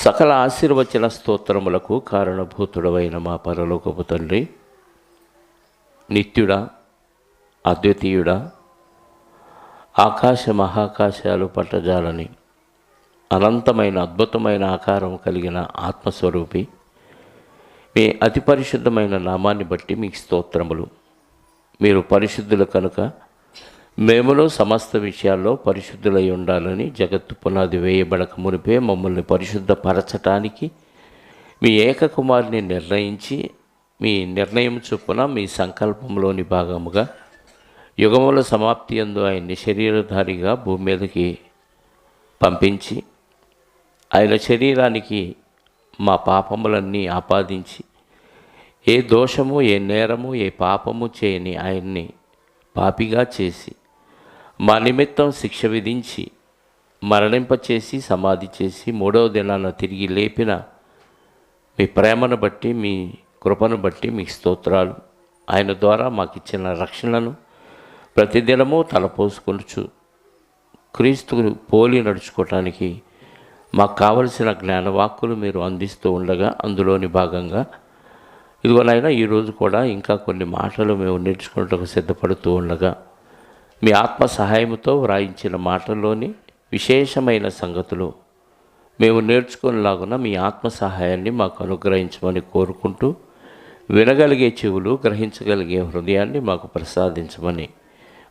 సకల ఆశీర్వచన స్తోత్రములకు కారణభూతుడవైన మా పరలోకపు తండ్రి, నిత్యుడా, అద్వితీయుడా, ఆకాశ మహాకాశాలు పట్టజాలని అనంతమైన అద్భుతమైన ఆకారం కలిగిన ఆత్మస్వరూపి, మీ అతి పరిశుద్ధమైన నామాన్ని బట్టి మీకు స్తోత్రములు. మీరు పరిశుద్ధులు కనుక మేములో సమస్త విషయాల్లో పరిశుద్ధులై ఉండాలని జగత్తు పునాది వేయబడక మునిపే మమ్మల్ని పరిశుద్ధపరచటానికి మీ ఏకకుమారుని నిర్ణయించి, మీ నిర్ణయం చొప్పున మీ సంకల్పంలోని భాగముగా యుగముల సమాప్తి యందు ఆయన్ని శరీరధారిగా భూమి మీదకి పంపించి, ఆయన శరీరానికి మా పాపములన్నీ ఆపాదించి, ఏ దోషము, ఏ నేరము, ఏ పాపము చేయని ఆయన్ని పాపిగా చేసి, మా నిమిత్తం శిక్ష విధించి, మరణింపచేసి, సమాధి చేసి, మూడవ దినాన తిరిగి లేపిన మీ ప్రేమను బట్టి, మీ కృపను బట్టి మీకు స్తోత్రాలు. ఆయన ద్వారా మాకిచ్చిన రక్షణను ప్రతిదినము తలపోసుకొనుచు క్రీస్తుని పోలి నడుచుకోవటానికి మాకు కావలసిన జ్ఞానవాక్కులు మీరు అందిస్తూ ఉండగా, అందులోని భాగంగా ఇదిగోనైనా ఈరోజు కూడా ఇంకా కొన్ని మాటలు మేము నేర్చుకున్నట్టుకు సిద్ధపడుతూ ఉండగా, మీ ఆత్మ సహాయంతో వ్రాయించిన మాటల్లోని విశేషమైన సంగతులు మేము నేర్చుకునేలాగున మీ ఆత్మ సహాయాన్ని మాకు అనుగ్రహించమని కోరుకుంటూ, వినగలిగే చెవులు, గ్రహించగలిగే హృదయాన్ని మాకు ప్రసాదించమని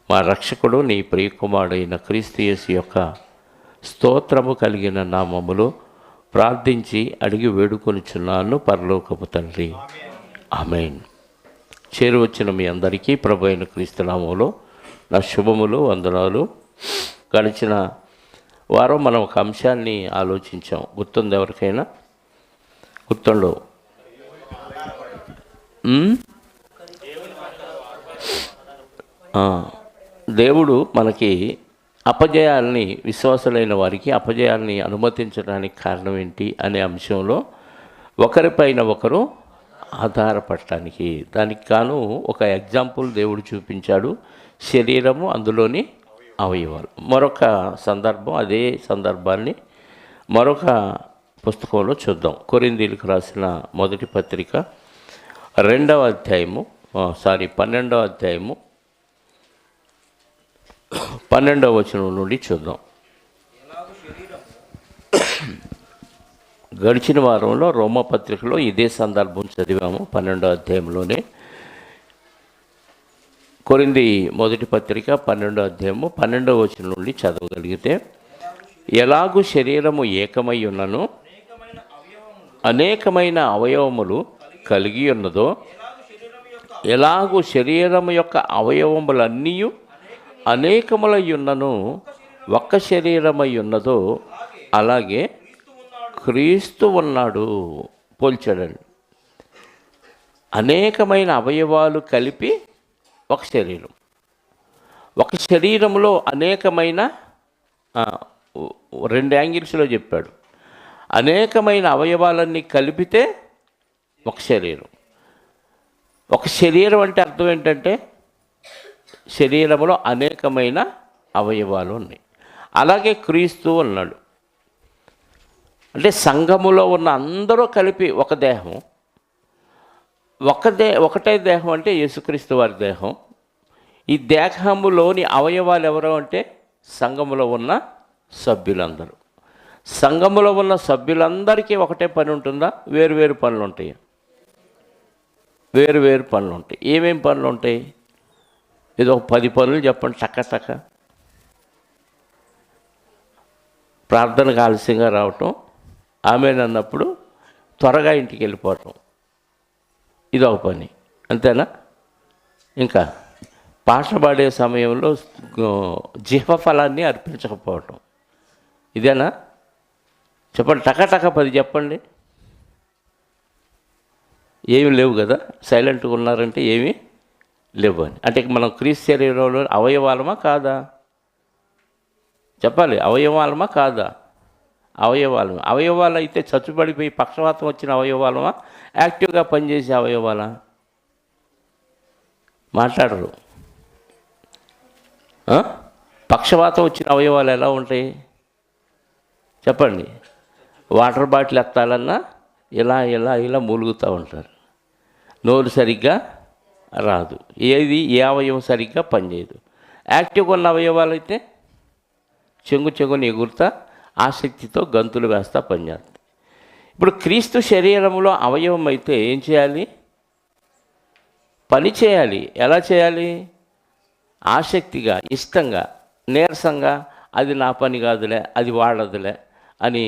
మా రక్షకుడు నీ ప్రియకుమారుడైన క్రీస్తు యేసు యొక్క స్తోత్రము కలిగిన నామములో ప్రార్థించి అడిగి వేడుకొనిచున్నాను పరలోకపు తండ్రి, ఆమేన్. చేరువచ్చిన మీ అందరికీ ప్రభు అయిన క్రీస్తు నామములో నా శుభములు, వందనాలు. గడిచిన వారం మనం ఒక అంశాన్ని ఆలోచించాం. గుర్తుంది ఎవరికైనా? గుర్తుండో? దేవుడు మనకి అపజయాల్ని, విశ్వాసులైన వారికి అపజయాల్ని అనుమతించడానికి కారణం ఏంటి అనే అంశంలో ఒకరిపైన ఒకరు ఆధారపడటానికి, దానికి గాను ఒక ఎగ్జాంపుల్ దేవుడు చూపించాడు. శరీరము, అందులోని అవయవాలు. మరొక సందర్భం, అదే సందర్భాన్ని మరొక పుస్తకంలో చూద్దాం. కొరింథీయులకు రాసిన మొదటి పత్రిక 12వ అధ్యాయము 12వ వచనం నుండి చూద్దాం. గడిచిన వారంలో రోమపత్రికలో ఇదే సందర్భం చదివాము. 12వ అధ్యాయంలోనే కొరింథీ మొదటి పత్రిక 12వ అధ్యాయము 12వ వచనం నుండి చదవగలిగితే, ఎలాగూ శరీరము ఏకమై ఉన్నను అనేకమైన అవయవములు కలిగి ఉన్నదో, ఎలాగూ శరీరము యొక్క అవయవములన్నీ అనేకములై ఉన్నను ఒక్క శరీరమై ఉన్నదో, అలాగే క్రీస్తు ఉన్నాడు. పోల్చాడండి. అనేకమైన అవయవాలు కలిపి ఒక శరీరం. ఒక శరీరంలో అనేకమైన, రెండు యాంగిల్స్లో చెప్పాడు. అనేకమైన అవయవాలన్నీ కలిపితే ఒక శరీరం. ఒక శరీరం అంటే అర్థం ఏంటంటే, శరీరంలో అనేకమైన అవయవాలు ఉన్నాయి. అలాగే క్రీస్తు ఉన్నాడు. అంటే సంఘములో ఉన్న అందరూ కలిపి ఒక దేహం. ఒకటే దేహం అంటే యేసుక్రీస్తు వారి దేహం. ఈ దేహములోని అవయవాలు ఎవరు అంటే సంఘములో ఉన్న సభ్యులందరూ. సంఘములో ఉన్న సభ్యులందరికీ ఒకటే పని ఉంటుందా? వేరువేరు పనులు ఉంటాయి. వేరువేరు పనులు ఉంటాయి. ఏమేమి పనులు ఉంటాయి? ఏదో 10 పనులు చెప్పండి చక్క. ప్రార్థనకు ఆలస్యంగా రావటం, ఆమెను అన్నప్పుడు త్వరగా ఇంటికి వెళ్ళిపోవటం, ఇదొక పని. అంతేనా? ఇంకా పాట పాడే సమయంలో జీవఫలాన్ని అర్పించకపోవటం, ఇదేనా? చెప్పండి, టక 10 చెప్పండి. ఏమి లేవు కదా, సైలెంట్గా ఉన్నారంటే ఏమీ లేవు అని. అంటే మనం క్రీస్తు శరీరంలో అవయవాలమా కాదా? చెప్పాలి, అవయవాలమా కాదా? అవయవాలు అయితే చచ్చుబడిపోయి పక్షవాతం వచ్చిన అవయవాలమా, యాక్టివ్గా పనిచేసే అవయవాలా? మాట్లాడరు. పక్షవాతం వచ్చిన అవయవాలు ఎలా ఉంటాయి చెప్పండి? వాటర్ బాటిల్ ఎత్తాలన్నా ఇలా ఇలా ఇలా మూలుగుతూ ఉంటారు. నోరు సరిగ్గా రాదు, ఏ అవయవం సరిగ్గా పనిచేయదు. యాక్టివ్గా ఉన్న అవయవాలు అయితే చెంగుని ఎగురుతా ఆసక్తితో గంతులు వేస్తా పనిచేస్తాయి. ఇప్పుడు క్రీస్తు శరీరంలో అవయవం అయితే ఏం చేయాలి? పని చేయాలి. ఎలా చేయాలి? ఆసక్తిగా, ఇష్టంగా, నీరసంగా అది నా పని కాదులే, అది వాళ్ళదులే అని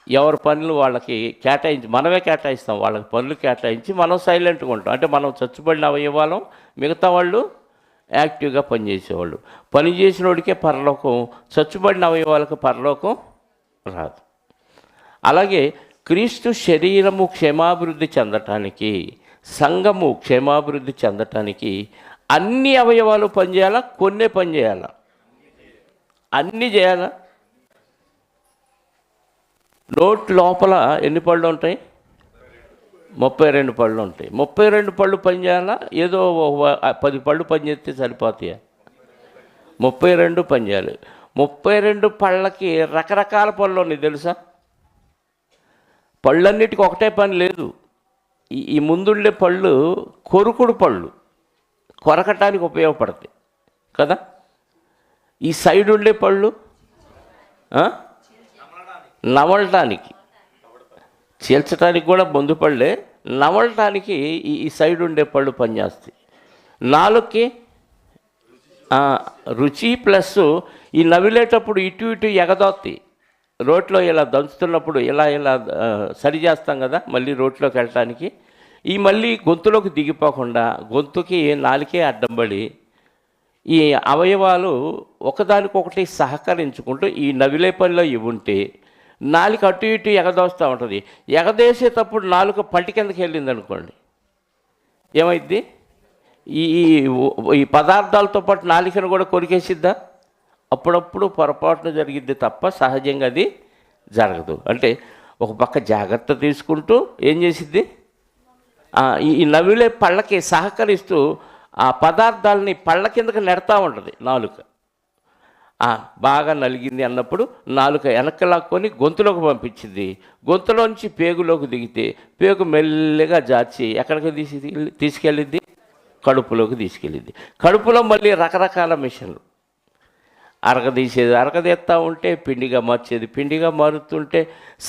ఎవరి పనులు వాళ్ళకి కేటాయించి, మనమే కేటాయిస్తాం వాళ్ళకి పనులు కేటాయించి మనం సైలెంట్గా ఉంటాం. అంటే మనం చచ్చుబడిన అవయవాలం, మిగతా వాళ్ళు యాక్టివ్గా పనిచేసేవాళ్ళు. పని చేసిన వాడికే పరలోకం, చచ్చుబడిన అవయవాలకు పరలోకం రాదు. అలాగే క్రీస్తు శరీరము క్షేమాభివృద్ధి చెందటానికి, సంఘము క్షేమాభివృద్ధి చెందటానికి అన్ని అవయవాలు పనిచేయాలా? కొన్నే పనిచేయాలా? అన్నీ చేయాలా? నోటి లోపల ఎన్ని పళ్ళు ఉంటాయి? 32 పళ్ళు ఉంటాయి. 32 పళ్ళు పనిచేయాలా? ఏదో 10 పళ్ళు పనిచేస్తే సరిపోతాయా? 32 పనిచేయాలి. 32 పళ్ళకి రకరకాల పళ్ళు ఉన్నాయి తెలుసా? పళ్ళన్నిటికీ ఒకటే పని లేదు. ఈ ముందుండే పళ్ళు కొరుకుడు పళ్ళు, కొరకటానికి ఉపయోగపడతాయి కదా. ఈ సైడ్ ఉండే పళ్ళు నమలటానికి, చీల్చడానికి కూడా ముందు పళ్ళే, నమలటానికి ఈ సైడ్ ఉండే పళ్ళు పనిచేస్తాయి. నాలుగుకి రుచి ప్లస్ ఈ నవిలేటప్పుడు ఇటు ఇటు ఎగదోత్తాయి. రోట్లో ఇలా దంచుతున్నప్పుడు ఇలా ఇలా సరి చేస్తాం కదా, మళ్ళీ రోట్లోకి వెళ్ళటానికి ఈ మళ్ళీ గొంతులోకి దిగిపోకుండా గొంతుకి నాలుకే అడ్డం పడి ఈ అవయవాలు ఒకదానికొకటి సహకరించుకుంటూ ఈ నవిలే పనిలో ఇవి ఉంటే నాలుక అటు ఇటు ఎగదోస్తూ ఉంటుంది. ఎగదేసేటప్పుడు నాలుక పంటి కిందకి వెళ్ళింది అనుకోండి, ఏమైద్ది? ఈ పదార్థాలతో పాటు నాలుకను కూడా కొరికేసిద్దా? అప్పుడప్పుడు పొరపాటున జరిగిద్ది తప్ప సహజంగా అది జరగదు. అంటే ఒక పక్క జాగ్రత్త తీసుకుంటూ ఏం చేసిద్ది? ఈ నవిలే పళ్ళకి సహకరిస్తూ ఆ పదార్థాలని పళ్ళ కిందకి నెడతా ఉంటుంది నాలుక. బాగా నలిగింది అన్నప్పుడు నాలుక వెనక్కి లాక్కొని గొంతులోకి పంపించింది. గొంతులోంచి పేగులోకి దిగితే పేగు మెల్లగా జార్చి ఎక్కడికి తీసుకెళ్ళిద్ది? కడుపులోకి తీసుకెళ్ళిద్ది. కడుపులో మళ్ళీ రకరకాల మిషన్లు, అరగదీస్తూ ఉంటే పిండిగా మార్చేది, పిండిగా మారుతుంటే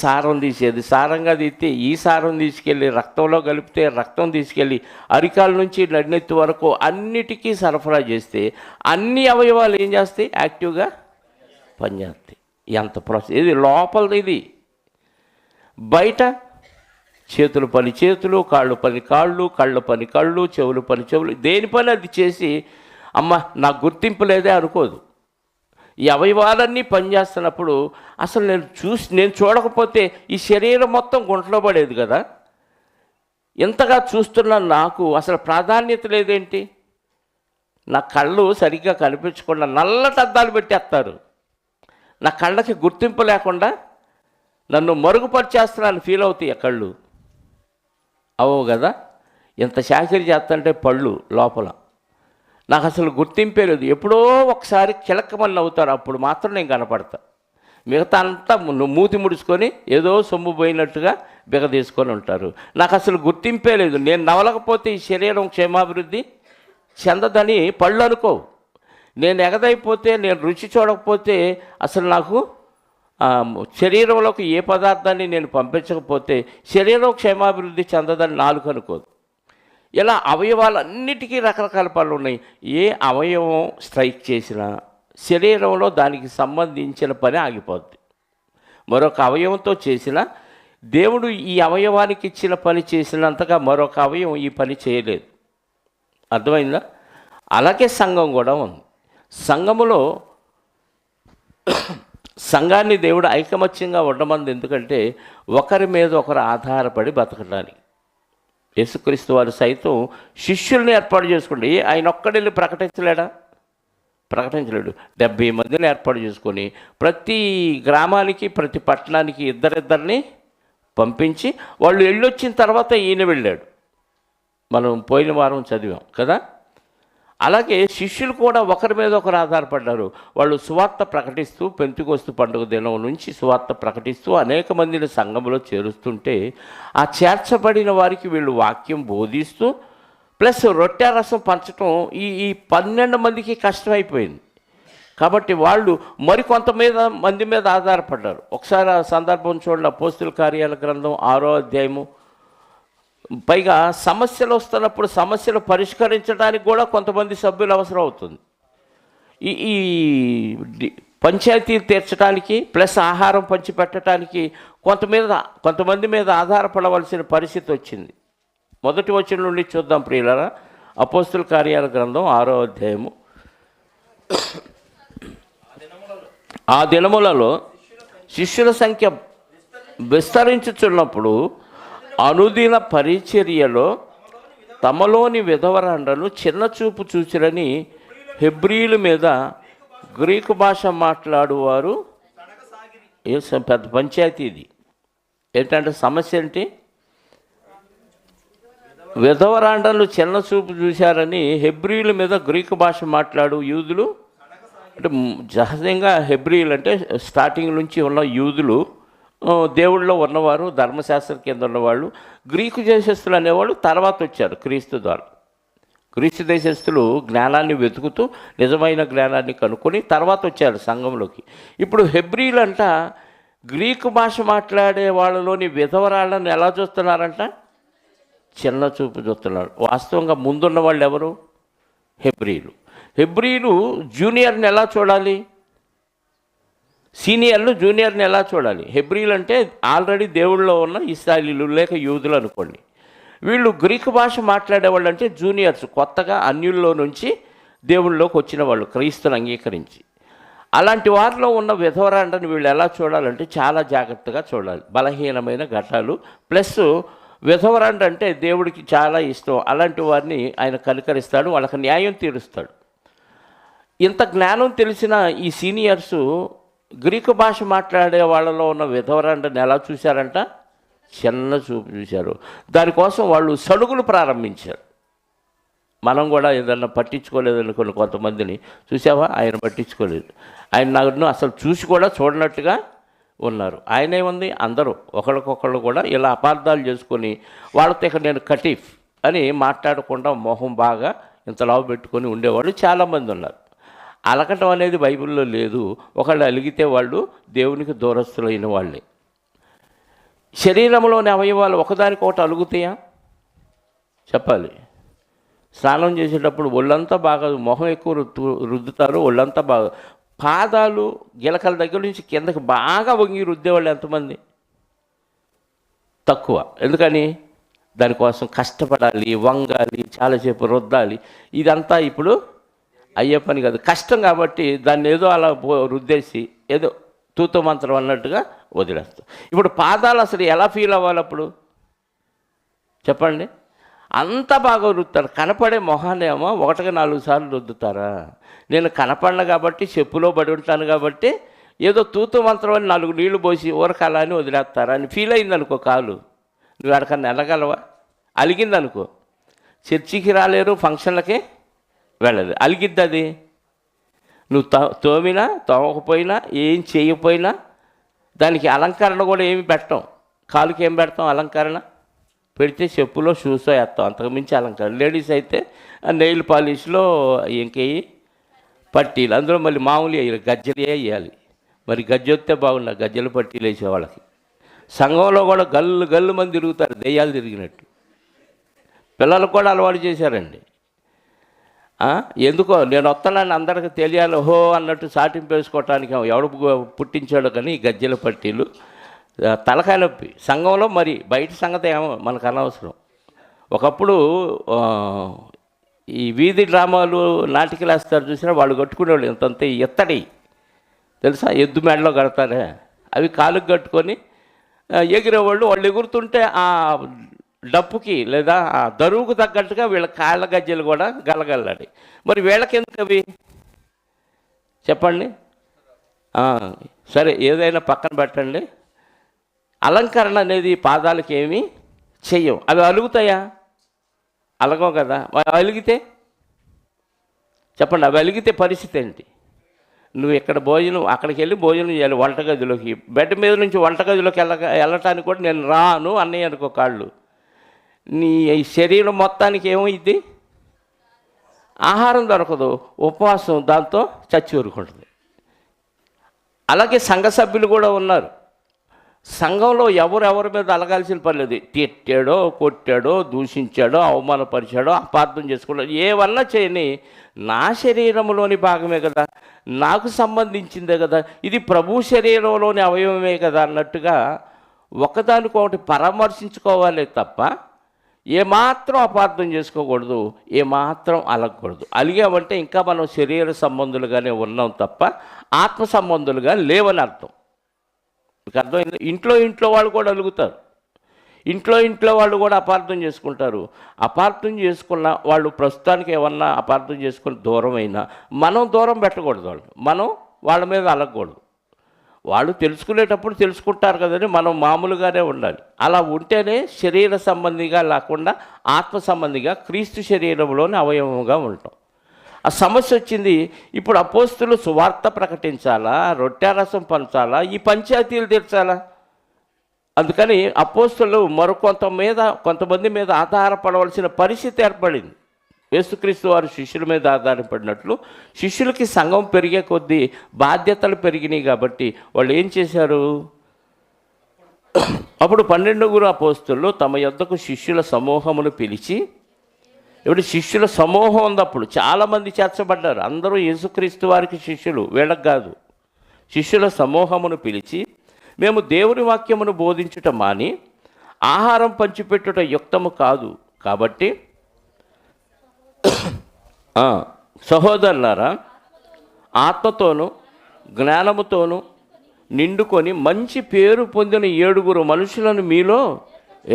సారం తీసేది, సారంగా తీస్తే ఈ సారం తీసుకెళ్ళి రక్తంలో కలిపితే రక్తం తీసుకెళ్ళి అరికాల నుంచి నడినెత్తి వరకు అన్నిటికీ సరఫరా చేస్తే అన్ని అవయవాలు ఏం చేస్తాయి? యాక్టివ్గా పనిచేస్తాయి. ఎంత ప్రాసెస్ ఇది! లోపలది ఇది. బయట చేతులు పని చేతులు, కాళ్ళు పని కాళ్ళు, కళ్ళ పని కళ్ళు, చెవులు పని చెవులు, దేని పని అది చేసి అమ్మ నాకు గుర్తింపు లేదే అనుకోదు. ఈ అవయవాలన్నీ పనిచేస్తున్నప్పుడు అసలు నేను చూడకపోతే ఈ శరీరం మొత్తం గుంటలో పడేది కదా. ఎంతగా చూస్తున్నా నాకు అసలు ప్రాధాన్యత లేదేంటి? నా కళ్ళు సరిగ్గా కనిపించకుండా నల్లటి అద్దాలు పెట్టేస్తారు. నా కళ్ళకి గుర్తింపు లేకుండా నన్ను మరుగుపరిచేస్తున్నాను ఫీల్ అవుతాయి కళ్ళు. అవవు కదా. ఎంత చాకరీ చేస్తుంటే పళ్ళు లోపల నాకు అసలు గుర్తింపే లేదు. ఎప్పుడో ఒకసారి కిలకమని అవుతారు, అప్పుడు మాత్రం నేను కనపడతా. మిగతా అంతా మూతి ముడుచుకొని ఏదో సొమ్ము పోయినట్టుగా బిగదీసుకొని ఉంటారు. నాకు అసలు గుర్తింపే లేదు. నేను నవలకపోతే ఈ శరీరం క్షేమాభివృద్ధి చెందదని పళ్ళు అనుకో. నేను ఎగదైపోతే, నేను రుచి చూడకపోతే అసలు నాకు శరీరంలోకి ఏ పదార్థాన్ని నేను పంపించకపోతే శరీరం క్షేమాభివృద్ధి చెందదని నాలుగు అనుకోదు. ఇలా అవయవాలన్నిటికీ రకరకాల పనులు ఉన్నాయి. ఏ అవయవం స్ట్రైక్ చేసినా శరీరంలో దానికి సంబంధించిన పని ఆగిపోద్ది. మరొక అవయవంతో చేసిన దేవుడు ఈ అవయవానికి ఇచ్చిన పని చేసినంతగా మరొక అవయవం ఈ పని చేయలేదు. అర్థమైందా? అలాగే సంఘం కూడా ఉంది. సంఘములో సంఘాన్ని దేవుడు ఐకమత్యంగా ఉండమంది. ఎందుకంటే ఒకరి మీద ఒకరు ఆధారపడి బతకడానికి. యేసుక్రీస్తు వారు సైతం శిష్యుల్ని ఏర్పాటు చేసుకుంటే ఆయన ఒక్కడెళ్ళి ప్రకటించలేడా? ప్రకటించలేడు. 70 మందిని ఏర్పాటు చేసుకొని ప్రతి గ్రామానికి ప్రతి పట్టణానికి ఇద్దరిద్దరిని పంపించి వాళ్ళు వెళ్ళొచ్చిన తర్వాత ఈయన వెళ్ళాడు. మనం పోయిన వారం చదివాం కదా. అలాగే శిష్యులు కూడా ఒకరి మీద ఒకరు ఆధారపడ్డారు. వాళ్ళు సువార్త ప్రకటిస్తూ పెంతెకొస్తు పండుగ దినం నుంచి సువార్త ప్రకటిస్తూ అనేక మందిని సంఘంలో చేరుస్తుంటే ఆ చేర్చబడిన వారికి వీళ్ళు వాక్యం బోధిస్తూ ప్లస్ రొట్టె రసం పంచడం ఈ 12 మందికి కష్టమైపోయింది. కాబట్టి వాళ్ళు మంది మీద ఆధారపడ్డారు. ఒకసారి ఆ సందర్భం చూడండి, అపోస్తుల కార్యాల గ్రంథం 6వ అధ్యాయము. పైగా సమస్యలు వస్తున్నప్పుడు సమస్యలు పరిష్కరించడానికి కూడా కొంతమంది సభ్యులు అవసరం అవుతుంది. ఈ పంచాయతీ తీర్చడానికి ప్లస్ ఆహారం పంచిపెట్టడానికి కొంతమంది మీద ఆధారపడవలసిన పరిస్థితి వచ్చింది. మొదటి వచనం నుండి చూద్దాం ప్రియులారా. అపోస్తుల కార్యాల గ్రంథం 6వ అధ్యాయము. ఆ దినములలో శిష్యుల సంఖ్య విస్తరించుచున్నప్పుడు అనుదిన పరిచర్యలో తమలోని విధవరాండ్రను చిన్న చూపు చూచిరని హెబ్రీల మీద గ్రీకు భాష మాట్లాడువారు. పెద్ద పంచాయతీ ఇది. ఏంటంటే సమస్య ఏంటి? విధవరాండ్రలు చిన్న చూపు చూశారని హెబ్రీల మీద గ్రీకు భాష మాట్లాడు యూదులు, అంటే సహజంగా హెబ్రీలు అంటే స్టార్టింగ్ నుంచి ఉన్న యూదులు, దేవుళ్ళలో ఉన్నవారు, ధర్మశాస్త్రం కింద ఉన్నవాళ్ళు. గ్రీకు దేశస్తులు అనేవాళ్ళు తర్వాత వచ్చారు క్రీస్తు ద్వారా. గ్రీసు దేశస్తులు జ్ఞానాన్ని వెతుకుతూ నిజమైన జ్ఞానాన్ని కనుక్కొని తర్వాత వచ్చారు సంఘంలోకి. ఇప్పుడు హెబ్రీలు అంట గ్రీకు భాష మాట్లాడే వాళ్ళలోని విధవరాళ్ళని ఎలా చూస్తున్నారంట? చిన్న చూపు చూస్తున్నారు. వాస్తవంగా ముందున్న వాళ్ళు ఎవరు? హెబ్రీలు జూనియర్ని ఎలా చూడాలి? సీనియర్లు జూనియర్ని ఎలా చూడాలి? హెబ్రీలు అంటే ఆల్రెడీ దేవుళ్ళలో ఉన్న ఇశ్రాయేలీయులు లేక యూదులు అనుకోండి. వీళ్ళు గ్రీకు భాష మాట్లాడేవాళ్ళు అంటే జూనియర్స్, కొత్తగా అన్యుల్లో నుంచి దేవుళ్ళలోకి వచ్చిన వాళ్ళు, క్రీస్తుని అంగీకరించి. అలాంటి వారిలో ఉన్న విధవరాండ్రని వీళ్ళు ఎలా చూడాలంటే చాలా జాగ్రత్తగా చూడాలి. బలహీనమైన ఘటాలు ప్లస్ విధవరాండ్ర అంటే దేవుడికి చాలా ఇష్టం. అలాంటి వారిని ఆయన కనికరిస్తాడు, వాళ్ళకి న్యాయం తీరుస్తాడు. ఇంత జ్ఞానం తెలిసిన ఈ సీనియర్సు గ్రీకు భాష మాట్లాడే వాళ్ళలో ఉన్న విధవరాండ్రని ఎలా చూశారంట? చిన్న చూపు చూశారు. దానికోసం వాళ్ళు సడుగులు ప్రారంభించారు. మనం కూడా ఏదన్నా పట్టించుకోలేదనుకోండి, కొంతమందిని చూసావా ఆయన పట్టించుకోలేదు, ఆయన నన్ను అసలు చూసి కూడా చూడనట్టుగా ఉన్నారు. ఆయన ఏముంది, అందరూ ఒకరికొకళ్ళు కూడా ఇలా అపార్థాలు చేసుకొని వాళ్ళతో ఇక నేను కటీఫ్ అని మాట్లాడకుండా మొహం బాగా ఇంతలావు పెట్టుకొని ఉండేవాళ్ళు చాలామంది ఉన్నారు. అలకటం అనేది బైబిల్లో లేదు. ఒకళ్ళు అలిగితే వాళ్ళు దేవునికి దూరస్తులైన వాళ్ళే. శరీరంలోని అవయవాలు ఒకదానికొకటి అలుగుతాయా? చెప్పాలి. స్నానం చేసేటప్పుడు ఒళ్ళంతా బాగా, మొహం ఎక్కువ రుద్దుతారు, ఒళ్ళంతా బాగా. పాదాలు గిలకల దగ్గర నుంచి కిందకి బాగా వంగి రుద్దేవాళ్ళు ఎంతమంది? తక్కువ. ఎందుకని? దానికోసం కష్టపడాలి, వంగాలి, చాలాసేపు రుద్దాలి. ఇదంతా ఇప్పుడు అయ్యే పని కాదు, కష్టం. కాబట్టి దాన్ని ఏదో అలా రుద్దేసి ఏదో తూతు మంత్రం అన్నట్టుగా వదిలేస్తాం. ఇప్పుడు పాదాలు అసలు ఎలా ఫీల్ అవ్వాలి అప్పుడు చెప్పండి? అంత బాగా రుద్దుతారు. కనపడే మొహానేమో 1-4 సార్లు రుద్దుతారా? నేను కనపడను కాబట్టి, చెప్పులో పడి ఉంటాను కాబట్టి ఏదో తూతు మంత్రం అని 4 నీళ్లు పోసి ఊరకాల అని వదిలేస్తారా అని ఫీల్ అయిందనుకో కాలు, నువ్వు ఎక్కడికన్నా వెళ్ళగలవా? అలిగిందనుకో, చర్చికి రాలేరు, ఫంక్షన్లకి వెళ్ళదు, అలిగిద్ది అది. నువ్వు తోమినా తోమకపోయినా ఏం చేయకపోయినా దానికి అలంకరణ కూడా ఏమి పెట్టాం. కాలుకి ఏం పెడతాం అలంకరణ? పెడితే చెప్పులో షూస్ వేస్తాం, అంతకుమించి అలంకరణ. లేడీస్ అయితే నెయిల్ పాలిష్లో ఇంకేయి పట్టీలు, అందులో మళ్ళీ మామూలు వేయాలి, గజ్జలే వేయాలి. మరి గజ్జ వస్తే బాగున్నా, గజ్జలు పట్టీలు వేసే వాళ్ళకి. సంఘంలో కూడా గల్లు గల్లు మంది తిరుగుతారు, దెయ్యాలు తిరిగినట్టు. పిల్లలకు కూడా అలవాటు చేశారండి. ఎందుకో నేను వస్తానని అందరికీ తెలియాలి హో అన్నట్టు సాటింపు వేసుకోవటానికి ఎవడు పుట్టించాడు కానీ గజ్జల పట్టీలు, తలకాయ నొప్పి. సంఘంలో మరి బయట సంగతి ఏమో మనకు అనవసరం. ఒకప్పుడు ఈ వీధి డ్రామాలు నాటికలు వేస్తారు చూసినా, వాళ్ళు కట్టుకునేవాళ్ళు ఇంతంతే ఎత్తడి తెలుసా, ఎద్దు మెడలో కడతారే, అవి కాలుకు కట్టుకొని ఎగిరేవాళ్ళు. వాళ్ళు ఎగురుతుంటే ఆ డప్పుకి లేదా ఆ దరువుకు తగ్గట్టుగా వీళ్ళ కాళ్ళ గజ్జలు కూడా గలగల్లాడి. మరి వీళ్ళకెందుకు అవి చెప్పండి? సరే ఏదైనా పక్కన పెట్టండి. అలంకరణ అనేది పాదాలకు ఏమీ చెయ్యం. అవి అలుగుతాయా? అలగవు కదా. అలిగితే చెప్పండి, అవి వెలిగితే పరిస్థితి ఏంటి? నువ్వు ఇక్కడ భోజనం, అక్కడికి వెళ్ళి భోజనం చేయాలి వంటగదిలోకి, బెడ్ మీద నుంచి వంటగదిలోకి వెళ్ళటానికి కూడా నేను రాను అన్నయ్య అనుకో కాళ్ళు, నీ శరీరం మొత్తానికి ఏమైంది? ఆహారం దొరకదు, ఉపవాసం దాంతో చచ్చి ఊరుకుంటుంది. అలాగే సంఘ సభ్యులు కూడా ఉన్నారు. సంఘంలో ఎవరెవరి మీద అలగాల్సిన పని లేదు. తిట్టాడో, కొట్టాడో, దూషించాడో, అవమానపరిచాడో, అపార్థం చేసుకున్నాడో, ఏమన్నా చేయని నా శరీరంలోని భాగమే కదా, నాకు సంబంధించిందే కదా, ఇది ప్రభు శరీరంలోని అవయవమే కదా అన్నట్టుగా ఒకదానికొకటి పరామర్శించుకోవాలి తప్ప ఏమాత్రం అపార్థం చేసుకోకూడదు, ఏమాత్రం అలగకూడదు. అలిగామంటే ఇంకా మనం శరీర సంబంధులుగానే ఉన్నాం తప్ప ఆత్మ సంబంధులుగా లేవని అర్థం. మీకు అర్థమైంది? ఇంట్లో వాళ్ళు కూడా అలుగుతారు, ఇంట్లో వాళ్ళు కూడా అపార్థం చేసుకుంటారు. అపార్థం చేసుకున్న వాళ్ళు ప్రస్తుతానికి ఏమన్నా అపార్థం చేసుకుని దూరం అయినా మనం దూరం పెట్టకూడదు, మనం వాళ్ళ మీద అలగకూడదు. వాళ్ళు తెలుసుకునేటప్పుడు తెలుసుకుంటారు కదని మనం మామూలుగానే ఉండాలి. అలా ఉంటేనే శరీర సంబంధిగా లేకుండా ఆత్మ సంబంధిగా క్రీస్తు శరీరంలోని అవయవంగా ఉంటాం. ఆ సమస్య వచ్చింది. ఇప్పుడు అపోస్తులు సువార్త ప్రకటించాలా, రొట్టెరసం పంచాలా, ఈ పంచాయతీలు తీర్చాలా? అందుకని అపోస్తులు కొంతమంది మీద ఆధారపడవలసిన పరిస్థితి ఏర్పడింది. యేసుక్రీస్తు వారు శిష్యుల మీద ఆధారపడినట్లు శిష్యులకి సంఘం పెరిగే కొద్దీ బాధ్యతలు పెరిగినాయి. కాబట్టి వాళ్ళు ఏం చేశారు? అప్పుడు 12 అపోస్తులు తమ యొద్దకు శిష్యుల సమూహమును పిలిచి, ఇప్పుడు శిష్యుల సమూహం ఉన్నప్పుడు చాలామంది చేర్చబడ్డారు, అందరూ యేసుక్రీస్తు వారికి శిష్యులు, వీళ్ళకి కాదు. శిష్యుల సమూహమును పిలిచి, మేము దేవుని వాక్యమును బోధించుట మాని ఆహారం పంచిపెట్టుట యుక్తము కాదు, కాబట్టి సహోదరులారా, ఆత్మతోనూ జ్ఞానముతోనూ నిండుకొని మంచి పేరు పొందిన 7 మనుషులను మీలో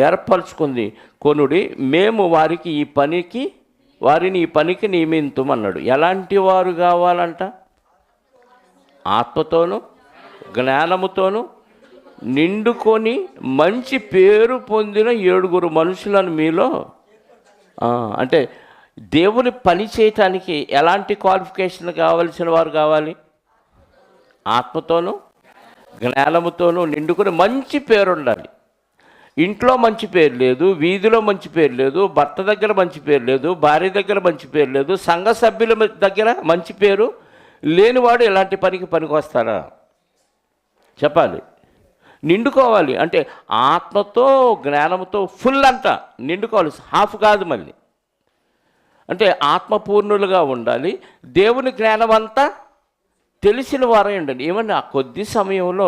ఏర్పరచుకుంది కొనుడి, మేము వారిని ఈ పనికి నియమింతుమన్నాడు. ఎలాంటి వారు కావాలంట? ఆత్మతోనూ జ్ఞానముతోనూ నిండుకొని మంచి పేరు పొందిన 7 మనుషులను మీలో, అంటే దేవుని పని చేయటానికి ఎలాంటి క్వాలిఫికేషన్ కావాల్సిన వారు కావాలి? ఆత్మతోనూ జ్ఞానముతోనూ నిండుకొని మంచి పేరు ఉండాలి. ఇంట్లో మంచి పేరు లేదు, వీధిలో మంచి పేరు లేదు, భర్త దగ్గర మంచి పేరు లేదు, భార్య దగ్గర మంచి పేరు లేదు, సంఘ సభ్యుల దగ్గర మంచి పేరు లేనివాడు ఎలాంటి పనికి వస్తారా? చెప్పాలి. నిండుకోవాలి అంటే ఆత్మతో జ్ఞానంతో ఫుల్ అంతా నిండుకోవాలి, హాఫ్ కాదు. మళ్ళీ అంటే ఆత్మపూర్ణులుగా ఉండాలి, దేవుని జ్ఞానం అంతా తెలిసిన వారై ఉండండి. ఏమన్నా ఆ కొద్ది సమయంలో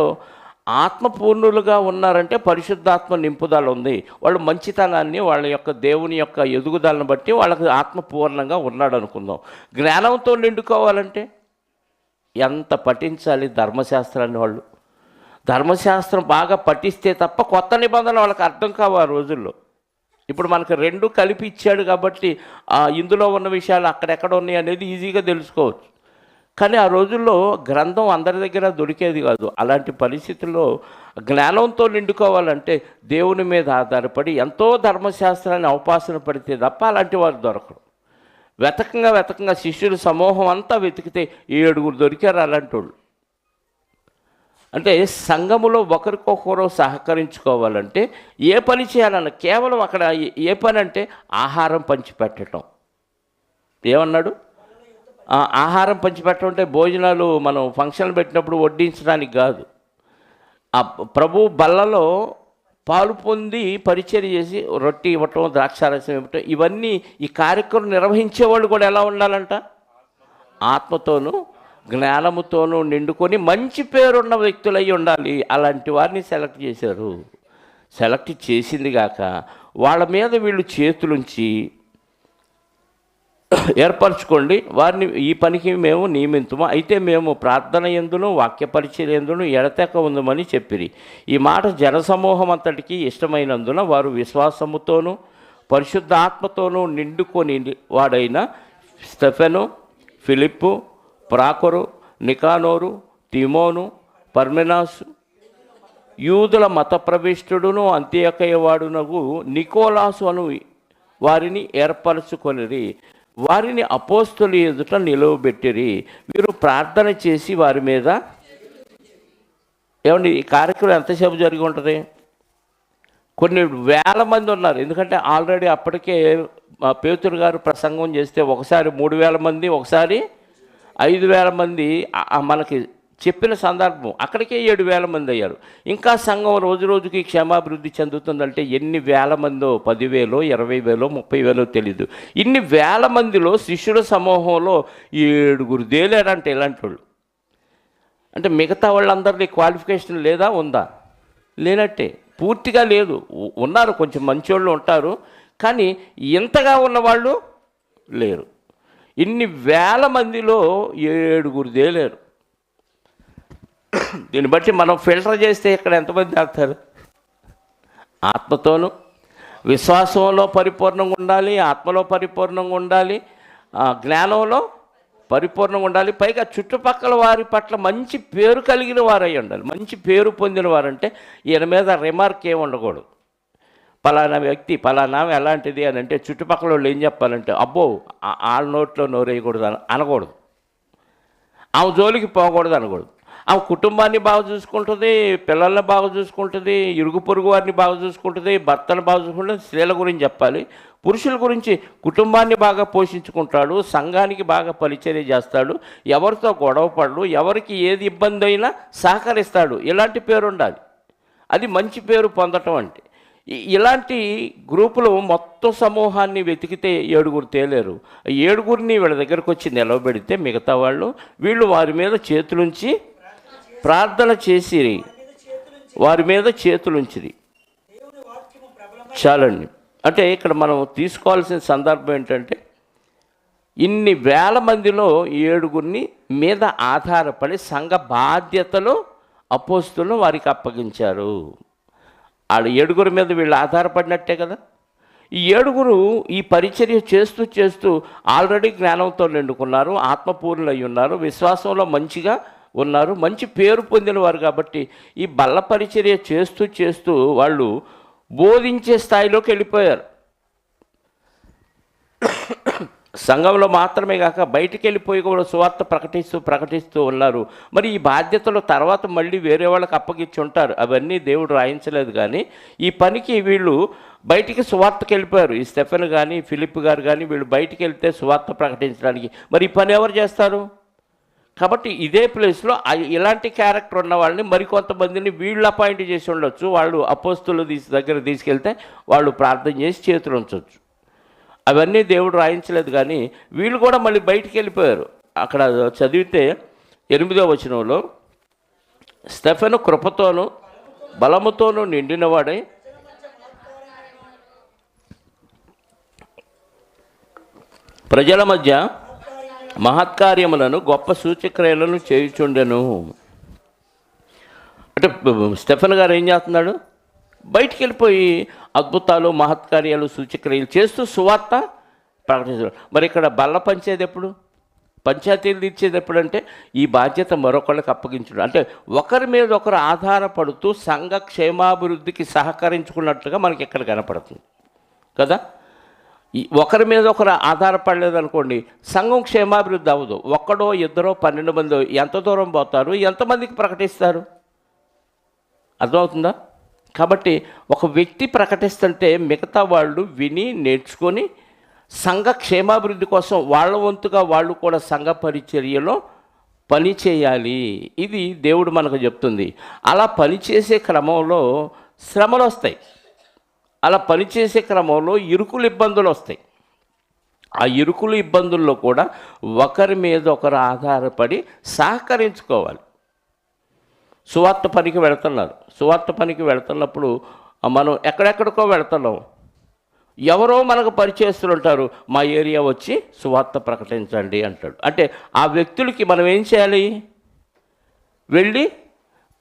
ఆత్మపూర్ణులుగా ఉన్నారంటే పరిశుద్ధాత్మ నింపుదల ఉంది. వాళ్ళు మంచితనాన్ని, వాళ్ళ యొక్క దేవుని యొక్క ఎదుగుదలను బట్టి వాళ్ళకి ఆత్మపూర్ణంగా ఉన్నాడు అనుకుందాం. జ్ఞానంతో నిండుకోవాలంటే ఎంత పఠించాలి ధర్మశాస్త్రాన్ని? వాళ్ళు ధర్మశాస్త్రం బాగా పఠిస్తే తప్ప కొత్త నిబంధన వాళ్ళకి అర్థం కావు ఆ రోజుల్లో. ఇప్పుడు మనకు 2 కలిపి ఇచ్చాడు కాబట్టి ఇందులో ఉన్న విషయాలు అక్కడెక్కడ ఉన్నాయి అనేది ఈజీగా తెలుసుకోవచ్చు. కానీ ఆ రోజుల్లో గ్రంథం అందరి దగ్గర దొరికేది కాదు. అలాంటి పరిస్థితుల్లో జ్ఞానంతో నిండుకోవాలంటే దేవుని మీద ఆధారపడి ఎంతో ధర్మశాస్త్రాన్ని అవపాసన పడితే తప్ప అలాంటి వారు దొరకరు. వెతకంగా శిష్యుల సమూహం అంతా వెతికితే 7 దొరికారు అలాంటి వాళ్ళు. అంటే సంఘములో ఒకరికొకరు సహకరించుకోవాలంటే ఏ పని చేయాలన్న, కేవలం అక్కడ ఏ పని అంటే ఆహారం పంచిపెట్టడం. ఏమన్నాడు? ఆహారం పంచిపెట్టడం అంటే భోజనాలు మనం ఫంక్షన్లు పెట్టినప్పుడు వడ్డించడానికి కాదు. ఆ ప్రభు బల్లలో పాలు పొంది పరిచర్య చేసి రొట్టె ఇవ్వటం, ద్రాక్షారసం ఇవ్వటం, ఇవన్నీ ఈ కార్యక్రమం నిర్వహించేవాళ్ళు కూడా ఎలా ఉండాలంట? ఆత్మతోనూ జ్ఞానముతోనూ నిండుకొని మంచి పేరున్న వ్యక్తులై ఉండాలి. అలాంటి వారిని సెలెక్ట్ చేశారు. సెలెక్ట్ చేసింది కాక వాళ్ళ మీద వీళ్ళు చేతులుంచి ఏర్పరచుకోండి, వారిని ఈ పనికి మేము నియమింతుము, అయితే మేము ప్రార్థన యందును వాక్య పరిచర్య యందును ఎడతెక్క ఉందమని చెప్పిరి. ఈ మాట జనసమూహం అంతటికి ఇష్టమైనందున వారు విశ్వాసముతోనూ పరిశుద్ధ ఆత్మతోనూ నిండుకొని వాడైన స్టెఫెను, ఫిలిప్పు, ప్రాకొరు, నికానోరు, తిమోను, పర్మెనాసు, యూదుల మత ప్రవిష్టుడును అంత్యకయవాడునగు నికోలాసు అను వారిని ఏర్పరచుకొనిరి. వారిని అపోస్తుల ఎదుట నిలువబెట్టిరి. వీరు ప్రార్థన చేసి వారి మీద ఏమండి ఈ కార్యక్రమం ఎంతసేపు జరిగి ఉంటుంది? కొన్ని వేల మంది ఉన్నారు. ఎందుకంటే ఆల్రెడీ అప్పటికే పేతురు గారు ప్రసంగం చేస్తే ఒకసారి 3,000 మంది, ఒకసారి 5,000 మంది మనకి చెప్పిన సందర్భం. అక్కడికే 7,000 మంది అయ్యారు. ఇంకా సంఘం రోజు రోజుకి క్షేమాభివృద్ధి చెందుతుందంటే ఎన్ని వేల మందో, 10,000, 20,000, 30,000 తెలీదు. ఇన్ని వేల మందిలో శిష్యుల సమూహంలో 7 తేలారంటే ఇలాంటి వాళ్ళు. అంటే మిగతా వాళ్ళందరినీ క్వాలిఫికేషన్ లేదా? ఉందా? లేనట్టే, పూర్తిగా లేదు. ఉన్నారు, కొంచెం మంచోళ్ళు ఉంటారు, కానీ ఇంతగా ఉన్నవాళ్ళు లేరు. ఇన్ని వేల మందిలో 7 తేలేరు. దీన్ని బట్టి మనం ఫిల్టర్ చేస్తే ఇక్కడ ఎంతమంది ఆగుతారు? ఆత్మతోనూ విశ్వాసంలో పరిపూర్ణంగా ఉండాలి, ఆత్మలో పరిపూర్ణంగా ఉండాలి, జ్ఞానంలో పరిపూర్ణంగా ఉండాలి. పైగా చుట్టుపక్కల వారి పట్ల మంచి పేరు కలిగిన వారై ఉండాలి. మంచి పేరు పొందిన వారంటే ఈయన మీద రిమార్క్ ఏమి ఉండకూడదు. పలానా వ్యక్తి, పలానా ఎలాంటిది అని అంటే చుట్టుపక్కల వాళ్ళు ఏం చెప్పాలంటే అబ్బో వాళ్ళ నోట్లో నోరేయకూడదు అనకూడదు, ఆమె జోలికి పోకూడదు అనకూడదు. ఆమె కుటుంబాన్ని బాగా చూసుకుంటుంది, పిల్లల్ని బాగా చూసుకుంటుంది, ఇరుగు పొరుగు వారిని బాగా చూసుకుంటుంది, భర్తను బాగా చూసుకుంటుంది. స్త్రీల గురించి చెప్పాలి. పురుషుల గురించి కుటుంబాన్ని బాగా పోషించుకుంటాడు, సంఘానికి బాగా పరిచర్య చేస్తాడు, ఎవరితో గొడవపడు, ఎవరికి ఏది ఇబ్బంది అయినా సహకరిస్తాడు. ఇలాంటి పేరు ఉండాలి. అది మంచి పేరు పొందటం అంటే. ఇలాంటి గ్రూపులు మొత్తం సమూహాన్ని వెతికితే 7 తేలేరు. 7 వీళ్ళ దగ్గరకు వచ్చి నిలవబెడితే మిగతా వీళ్ళు వారి మీద చేతులుంచి ప్రార్థన చేసి వారి మీద చేతులుంచిరి. చాలండి. అంటే ఇక్కడ మనం తీసుకోవాల్సిన సందర్భం ఏంటంటే ఇన్ని వేల మందిలో 7 మీద ఆధారపడి సంఘ బాధ్యతలు అపోస్తులు వారికి అప్పగించారు. వాళ్ళ 7 మీద వీళ్ళు ఆధారపడినట్టే కదా. ఈ 7 ఈ పరిచర్య చేస్తూ చేస్తూ ఆల్రెడీ జ్ఞానంతో నిండుకున్నారు, ఆత్మపూర్ణులు అయి ఉన్నారు, విశ్వాసంలో మంచిగా ఉన్నారు, మంచి పేరు పొందిన వారు. కాబట్టి ఈ బల్ల పరిచర్య చేస్తూ చేస్తూ వాళ్ళు బోధించే స్థాయిలోకి వెళ్ళిపోయారు. సంఘంలో మాత్రమే కాక బయటికి వెళ్ళిపోయి కూడా సువార్త ప్రకటిస్తూ ఉన్నారు. మరి ఈ బాధ్యతలు తర్వాత మళ్ళీ వేరే వాళ్ళకి అప్పగించి ఉంటారు. అవన్నీ దేవుడు రాయించలేదు. కానీ ఈ పనికి వీళ్ళు బయటికి సువార్తకి వెళ్ళిపోయారు. ఈ స్టెఫెన్ కానీ ఫిలిప్ గారు కానీ వీళ్ళు బయటికి వెళ్తే సువార్త ప్రకటించడానికి. మరి ఈ పని ఎవరు చేస్తారు? కాబట్టి ఇదే ప్లేస్లో ఇలాంటి క్యారెక్టర్ ఉన్న వాళ్ళని మరికొంతమందిని వీళ్ళు అపాయింట్ చేసి ఉండొచ్చు. వాళ్ళు అపోస్తుల దగ్గర తీసుకెళ్తే వాళ్ళు ప్రార్థన చేసి చేతులు ఉంచవచ్చు. అవన్నీ దేవుడు రాయించలేదు. కానీ వీళ్ళు కూడా మళ్ళీ బయటికి వెళ్ళిపోయారు. అక్కడ చదివితే 8వ వచనంలో స్టెఫెను కృపతోనూ బలముతోనూ నిండినవాడై ప్రజల మధ్య మహత్కార్యములను గొప్ప సూచక్రియలను చేయుచుండెను. అంటే స్టెఫెన్ గారు ఏం చేస్తున్నాడు? బయటికి వెళ్ళిపోయి అద్భుతాలు, మహత్కార్యాలు, సూచక్రియలు చేస్తూ సువార్త ప్రకటించాడు. మరి ఇక్కడ బల్ల పంచేది ఎప్పుడు? పంచాయతీలు తీర్చేది ఎప్పుడంటే ఈ బాధ్యత మరొకళ్ళకి అప్పగించడం. అంటే ఒకరి మీద ఒకరు ఆధారపడుతూ సంఘ క్షేమాభివృద్ధికి సహకరించుకున్నట్టుగా మనకి ఇక్కడ కనపడుతుంది కదా. ఒకరి మీద ఒకరు ఆధారపడలేదనుకోండి, సంఘం క్షేమాభివృద్ధి అవ్వదు. ఒక్కడో ఇద్దరో 12 మంది ఎంత దూరం పోతారు, ఎంతమందికి ప్రకటిస్తారు? అర్థమవుతుందా? కాబట్టి ఒక వ్యక్తి ప్రకటిస్తుంటే మిగతా వాళ్ళు విని నేర్చుకొని సంఘ క్షేమాభివృద్ధి కోసం వాళ్ళ వంతుగా వాళ్ళు కూడా సంఘ పరిచర్యలో పని చేయాలి. ఇది దేవుడు మనకు చెప్తుంది. అలా పనిచేసే క్రమంలో శ్రమలు వస్తాయి. అలా పనిచేసే క్రమంలో ఇరుకులు ఇబ్బందులు వస్తాయి. ఆ ఇరుకులు ఇబ్బందుల్లో కూడా ఒకరి మీద ఒకరు ఆధారపడి సహకరించుకోవాలి. సువార్త పనికి వెళుతున్నారు. సువార్త పనికి వెళుతున్నప్పుడు మనం ఎక్కడెక్కడికో వెళుతున్నాం. ఎవరో మనకు పరిచయస్తులు ఉంటారు. మా ఏరియా వచ్చి సువార్త ప్రకటించండి అంటాడు. అంటే ఆ వ్యక్తులకి మనం ఏం చేయాలి? వెళ్ళి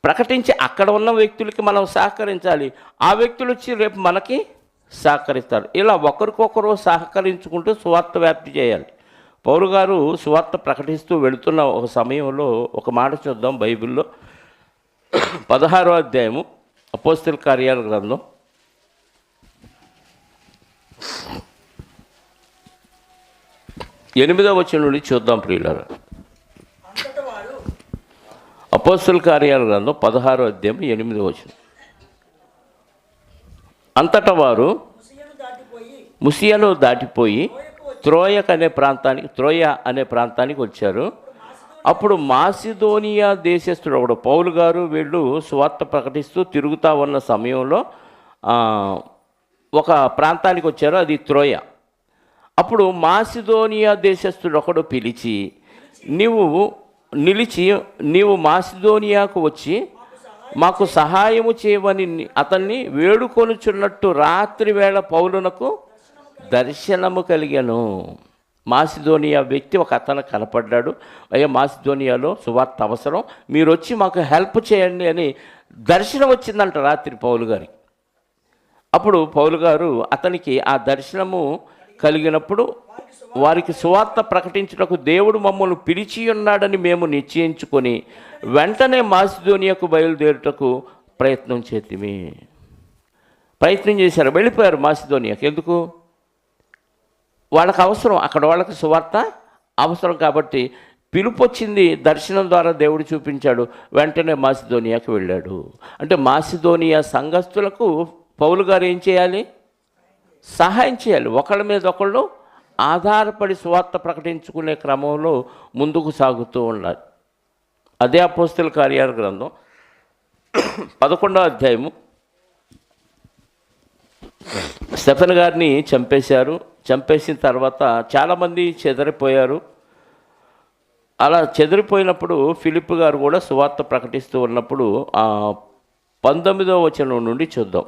ప్రకటించి అక్కడ ఉన్న వ్యక్తులకి మనం సహకరించాలి. ఆ వ్యక్తులు వచ్చి రేపు మనకి సహకరిస్తారు. ఇలా ఒకరికొకరు సహకరించుకుంటూ సువార్త వ్యాప్తి చేయాలి. పౌలు గారు సువార్త ప్రకటిస్తూ వెళుతున్న ఒక సమయంలో ఒక మాట చూద్దాం. బైబిల్లో 16వ అధ్యాయము అపోస్తల కార్యాల గ్రంథం 16 8వ వచనం నుండి చూద్దాం ప్రియులారా. అంతట వారు అపోస్తలుల కార్యాల గ్రంథం 16వ అధ్యాయం 8వ వచనం. అంతటా వారు ముసియను దాటిపోయి త్రోయ అనే ప్రాంతానికి వచ్చారు. అప్పుడు మాసిదోనియా దేశస్థుడు ఒకడు, పౌలు గారు వీళ్ళు సువార్త ప్రకటిస్తూ తిరుగుతూ ఉన్న సమయంలో ఒక ప్రాంతానికి వచ్చారు, అది త్రోయ. అప్పుడు మాసిదోనియా దేశస్థుడు ఒకడు పిలిచి, నీవు మాసిదోనియాకు వచ్చి మాకు సహాయము చేయమని అతన్ని వేడుకొనుచున్నట్టు రాత్రి వేళ పౌలునకు దర్శనము కలిగాను. మాసిదోనియా వ్యక్తి ఒక అతను కనపడ్డాడు. అయ్యా, మాసిదోనియాలో సువార్త అవసరం, మీరు వచ్చి మాకు హెల్ప్ చేయండి అని దర్శనం వచ్చిందంట రాత్రి పౌలు గారికి. అప్పుడు పౌలు గారు అతనికి ఆ దర్శనము కలిగినప్పుడు, వారికి సువార్త ప్రకటించుటకు దేవుడు మమ్మల్ని పిలిచి ఉన్నాడని మేము నిశ్చయించుకొని వెంటనే మాసిదోనియాకు బయలుదేరుటకు ప్రయత్నం చేశారు. వెళ్ళిపోయారు మాసిదోనియాకి. ఎందుకు? వాళ్ళకి అవసరం, అక్కడ వాళ్ళకి సువార్త అవసరం కాబట్టి పిలుపు వచ్చింది, దర్శనం ద్వారా దేవుడు చూపించాడు. వెంటనే మాసిదోనియాకి వెళ్ళాడు. అంటే మాసిదోనియా సంఘస్థులకు పౌలు గారు ఏం చేయాలి? సహాయం చేయాలి. ఒకళ్ళ మీద ఒకళ్ళు ఆధారపడి సువార్త ప్రకటించుకునే క్రమంలో ముందుకు సాగుతూ ఉండాలి. అదే అపోస్తలుల కార్యాల గ్రంథం 11వ అధ్యాయము. స్టెఫెన్ గారిని చంపేసిన తర్వాత చాలామంది చెదరిపోయారు. అలా చెదిరిపోయినప్పుడు ఫిలిప్ గారు కూడా సువార్త ప్రకటిస్తూ ఉన్నప్పుడు 19వ వచనం నుండి చూద్దాం.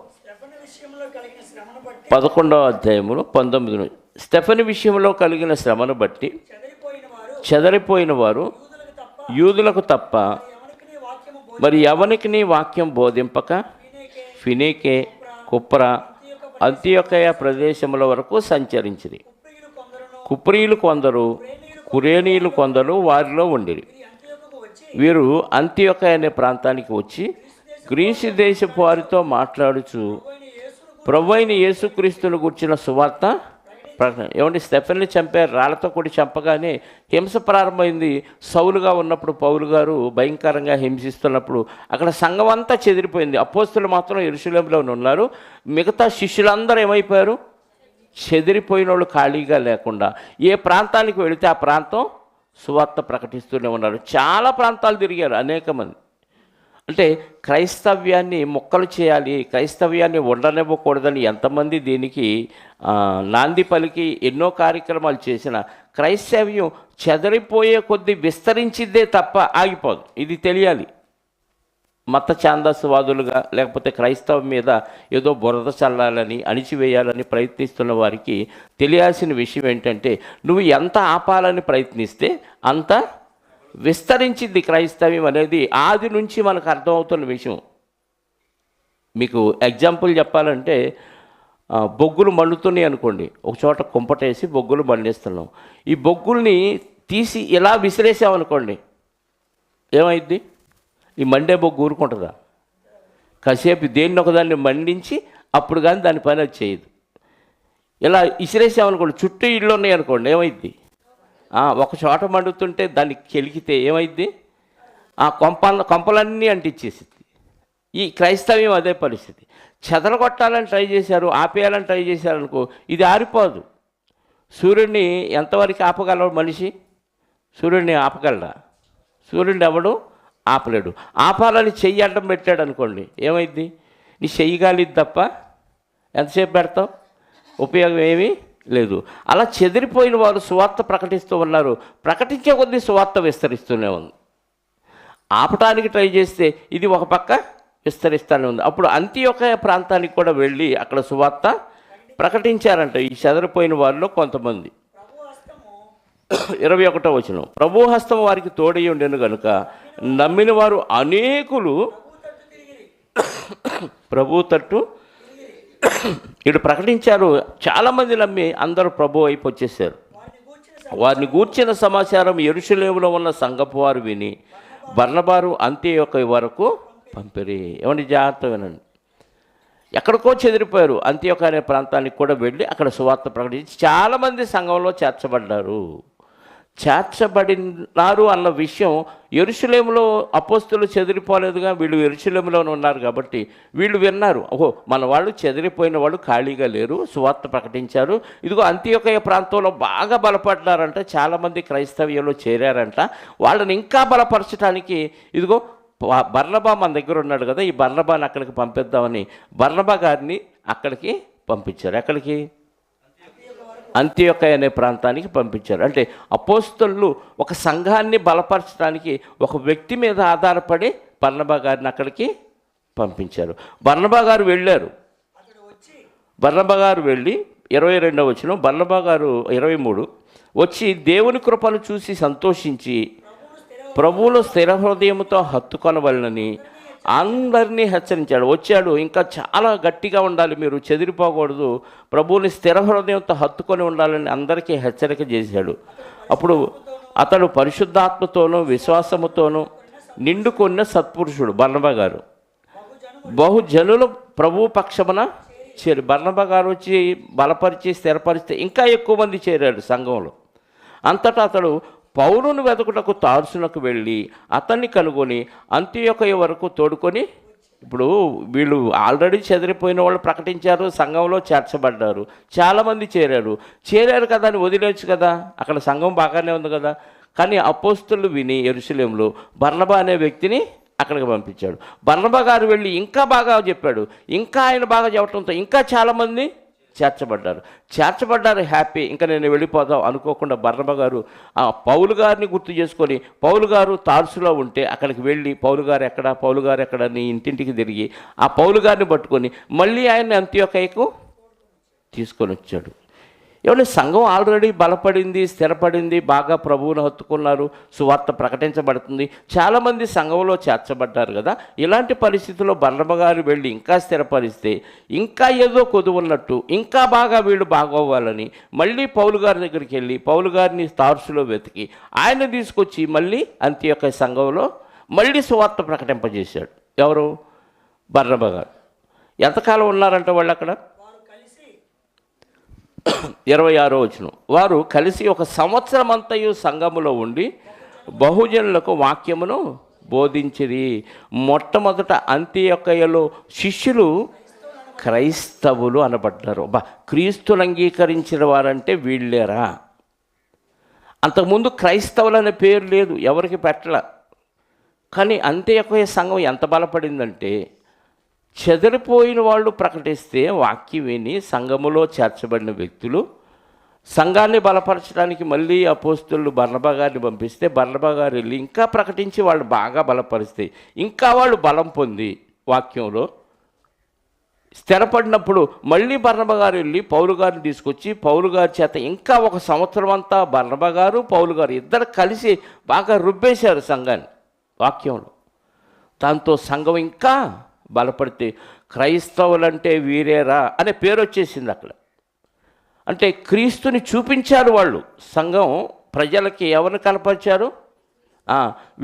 11వ అధ్యాయములో 19 స్టెఫెన్ విషయంలో కలిగిన శ్రమను బట్టి చెదరిపోయిన వారు యూదులకు తప్ప మరి ఎవరికి వాక్యం బోధింపక ఫినీకే, కుప్ర, అంతియొకయ ప్రదేశముల వరకు సంచరించిరి. కుప్రీయులు కొందరు, కురేనీయులు కొందరు వారిలో ఉండిరి. వీరు అంతియొకయ అనే ప్రాంతానికి వచ్చి గ్రీసు దేశపు వారితో మాట్లాడుచు ప్రభువైన యేసుక్రీస్తును గుర్చిన సువార్త ప్రకటన. ఏమంటే స్టెఫెన్ని చంపారు, రాళ్లతో కూడి చంపగానే హింస ప్రారంభమైంది. సౌలుగా ఉన్నప్పుడు పౌలు గారు భయంకరంగా హింసిస్తున్నప్పుడు అక్కడ సంఘం అంతా చెదిరిపోయింది. అపోస్తులు మాత్రం యెరూషలేములో ఉన్నారు. మిగతా శిష్యులందరూ ఏమైపోయారు? చెదిరిపోయిన వాళ్ళు ఖాళీగా లేకుండా ఏ ప్రాంతానికి వెళితే ఆ ప్రాంతం సువార్త ప్రకటిస్తూనే ఉన్నారు. చాలా ప్రాంతాలు తిరిగారు అనేక మంది. అంటే క్రైస్తవ్యాన్ని మొక్కలు చేయాలి, క్రైస్తవ్యాన్ని ఉండనివ్వకూడదని ఎంతమంది దీనికి నాంది పలికి ఎన్నో కార్యక్రమాలు చేసిన క్రైస్తవ్యం చెదరిపోయే కొద్దీ విస్తరించిద్దే తప్ప ఆగిపోదు. ఇది తెలియాలి. మత ఛాందస్వాదులుగా లేకపోతే క్రైస్తవం మీద ఏదో బురద చల్లాలని, అణిచివేయాలని ప్రయత్నిస్తున్న వారికి తెలియాల్సిన విషయం ఏంటంటే, నువ్వు ఎంత ఆపాలని ప్రయత్నిస్తే అంత విస్తరించింది క్రైస్తవ్యం అనేది ఆది నుంచి మనకు అర్థమవుతున్న విషయం. మీకు ఎగ్జాంపుల్ చెప్పాలంటే, బొగ్గులు మండుతున్నాయి అనుకోండి, ఒక చోట కుంపటేసి బొగ్గులు మండిస్తున్నాం. ఈ బొగ్గుల్ని తీసి ఇలా విసిరేసామనుకోండి, ఏమైద్ది? ఈ మండే బొగ్గు ఊరుకుంటుందా? కాసేపు దేన్ని ఒకదాన్ని మండించి అప్పుడు కానీ దాని పని అది చేయదు. ఇలా విసిరేసామనుకోండి, చుట్టూ ఇళ్ళు ఉన్నాయి అనుకోండి, ఏమైద్ది? ఒక చోట మండుతుంటే దాన్ని కెలికితే ఏమైద్ది? ఆ కొంపలన్నీ అంటించేసింది. ఈ క్రైస్తవ్యం అదే పరిస్థితి. చెదరగొట్టాలని ట్రై చేశారు, ఆపేయాలని ట్రై చేశారనుకో, ఇది ఆరిపోదు. సూర్యుడిని ఎంతవరకు ఆపగలడు మనిషి? సూర్యుడిని ఆపగలడా? సూర్యుడిని ఎవడు ఆపలేడు. ఆపాలని చెయ్యి అడ్డం పెట్టాడు అనుకోండి, ఏమైద్ది? నీ చెయ్యగాలిది తప్ప ఎంతసేపు పెడతావు? ఉపయోగం ఏమీ లేదు. అలా చెదిరిపోయిన వారు సువార్త ప్రకటిస్తూ ఉన్నారు. ప్రకటించే కొద్దీ సువార్త విస్తరిస్తూనే ఉంది. ఆపటానికి ట్రై చేస్తే ఇది ఒక పక్క విస్తరిస్తూనే ఉంది. అప్పుడు అంతియొకయ ప్రాంతానికి కూడా వెళ్ళి అక్కడ సువార్త ప్రకటించారంట ఈ చెదిరిపోయిన వారిలో కొంతమంది. 21వ వచనం, ప్రభు హస్తం వారికి తోడై ఉండెను గనుక నమ్మిన వారు అనేకులు ప్రభు తట్టు ఇటు ప్రకటించారు. చాలామంది నమ్మి అందరూ ప్రభు వైపు వచ్చేసారు. వారిని గూర్చిన సమాచారం యెరూషలేములో ఉన్న సంఘపు వారు విని బర్నబారు అంతియొకయ వరకు పంపిరి. ఏమండి, జాగ్రత్త వినండి. ఎక్కడికో చెదిరిపోయారు. అంతియొకయ అనే ప్రాంతానికి కూడా వెళ్ళి అక్కడ సువార్త ప్రకటించి చాలామంది సంఘంలో చేర్చబడ్డారు. చేర్చబడినారు అన్న విషయం యెరూషలేములో అపోస్తులు చెదిరిపోలేదుగా, వీళ్ళు యెరూషలేములోనే ఉన్నారు కాబట్టి వీళ్ళు విన్నారు. ఓహో, మన వాళ్ళు చెదిరిపోయిన వాళ్ళు ఖాళీగా లేరు, సువార్త ప్రకటించారు. ఇదిగో అంతియోకయ ప్రాంతంలో బాగా బలపడ్డారంట, చాలామంది క్రైస్తవ్యంలో చేరారంట. వాళ్ళని ఇంకా బలపరచడానికి ఇదిగో బర్నబా మన దగ్గర ఉన్నాడు కదా, ఈ బర్నబాని అక్కడికి పంపిద్దామని బర్నబా గారిని అక్కడికి పంపించారు. ఎక్కడికి? అంతియోకయ అనే ప్రాంతానికి పంపించారు. అంటే అపోస్తలులు ఒక సంఘాన్ని బలపరచడానికి ఒక వ్యక్తి మీద ఆధారపడి బర్నబా గారిని అక్కడికి పంపించారు. బర్నబా గారు వెళ్ళారు. బర్నబా గారు వెళ్ళి 22వ వచనం, బర్నబా గారు 23 వచ్చి దేవుని కృపను చూసి సంతోషించి ప్రభువులో స్థిర హృదయంతో హత్తుకొనవలనని అందరినీ హెచ్చరించాడు. వచ్చాడు, ఇంకా చాలా గట్టిగా ఉండాలి, మీరు చెదిరిపోకూడదు, ప్రభువుని స్థిర హృదయంతో హత్తుకొని ఉండాలని అందరికీ హెచ్చరిక చేశాడు. అప్పుడు అతడు పరిశుద్ధాత్మతోనూ విశ్వాసముతోనూ నిండుకొన్న సత్పురుషుడు బర్నబా గారు. బహుజనులు ప్రభు పక్షమున చేరి బర్నబా గారు వచ్చి బలపరిచి స్థిరపరిస్తే ఇంకా ఎక్కువ మంది చేరాడు సంఘంలో. అంతటా అతడు పౌలును వెతుకుటకు తార్సునకు వెళ్ళి అతన్ని కనుగొని అంతియోకయ వరకు తోడుకొని, ఇప్పుడు వీళ్ళు ఆల్రెడీ చెదిరిపోయిన వాళ్ళు ప్రకటించారు, సంఘంలో చేర్చబడ్డారు, చాలామంది చేరారు కదా అని వదిలేచ్చు కదా, అక్కడ సంఘం బాగానే ఉంది కదా. కానీ అపోస్తలులు విని యెరూషలేములో బర్నబా అనే వ్యక్తిని అక్కడికి పంపించాడు. బర్నబా గారు వెళ్ళి ఇంకా బాగా చెప్పాడు. ఇంకా ఆయన బాగా చెప్పడంతో ఇంకా చాలామంది చేర్చబడ్డారు. హ్యాపీ, ఇంకా నేను వెళ్ళిపోదాం అనుకోకుండా బర్నబా గారు ఆ పౌలు గారిని గుర్తు చేసుకొని, పౌలు గారు తార్సులో ఉంటే అక్కడికి వెళ్ళి పౌలు గారు ఎక్కడ నీ ఇంటింటికి తిరిగి ఆ పౌలు గారిని పట్టుకొని మళ్ళీ ఆయన్ని అంతియోకయకు తీసుకొని వచ్చాడు. ఏమంటే సంఘం ఆల్రెడీ బలపడింది, స్థిరపడింది, బాగా ప్రభువును హత్తుకున్నారు, సువార్త ప్రకటించబడుతుంది, చాలామంది సంఘంలో చేర్చబడ్డారు కదా. ఇలాంటి పరిస్థితుల్లో బర్నబా గారు వెళ్ళి ఇంకా స్థిరపరిస్తే ఇంకా ఏదో కొదువున్నట్టు ఇంకా బాగా వీళ్ళు బాగోవాలని మళ్ళీ పౌలు గారి దగ్గరికి వెళ్ళి పౌలు గారిని తార్సులో వెతికి ఆయన తీసుకొచ్చి మళ్ళీ అంతియోకయ సంఘంలో మళ్ళీ సువార్త ప్రకటింపజేశాడు. ఎవరు? బర్నబా గారు. ఎంతకాలం ఉన్నారంట వాళ్ళు అక్కడ? 26వ వచనం, వారు కలిసి 1 సంవత్సరం అంతయు సంఘములో ఉండి బహుజనులకు వాక్యమును బోధించిరి. మొట్టమొదట అంతియోకయలో శిష్యులు క్రైస్తవులు అనబడ్డారు. క్రీస్తుని అంగీకరించిన వారంటే వీళ్ళేరా. అంతకుముందు క్రైస్తవులు అనే పేరు లేదు, ఎవరికి పెట్టల. కానీ అంతియోకయ సంఘం ఎంత బలపడిందంటే చెదిరిపోయిన వాళ్ళు ప్రకటిస్తే వాక్యం విని సంఘములో చేర్చబడిన వ్యక్తులు సంఘాన్ని బలపరచడానికి మళ్ళీ అపోస్తలులు బర్నబా గారిని పంపిస్తే బర్నబా గారు వెళ్ళి ఇంకా ప్రకటించి వాళ్ళు బాగా బలపరిస్తే ఇంకా వాళ్ళు బలం పొంది వాక్యంలో స్థిరపడినప్పుడు మళ్ళీ బర్నబా గారు వెళ్ళి పౌలు గారిని తీసుకొచ్చి పౌలు గారి చేత ఇంకా 1 సంవత్సరం అంతా బర్నబా గారు పౌలు గారు ఇద్దరు కలిసి బాగా రుబ్బేశారు సంఘాన్ని వాక్యంలో. దాంతో సంఘం ఇంకా బలపడితే క్రైస్తవులంటే వీరేరా అనే పేరు వచ్చేసింది అక్కడ. అంటే క్రీస్తుని చూపించారు వాళ్ళు. సంఘం ప్రజలకి ఎవరిని కనపరిచారు?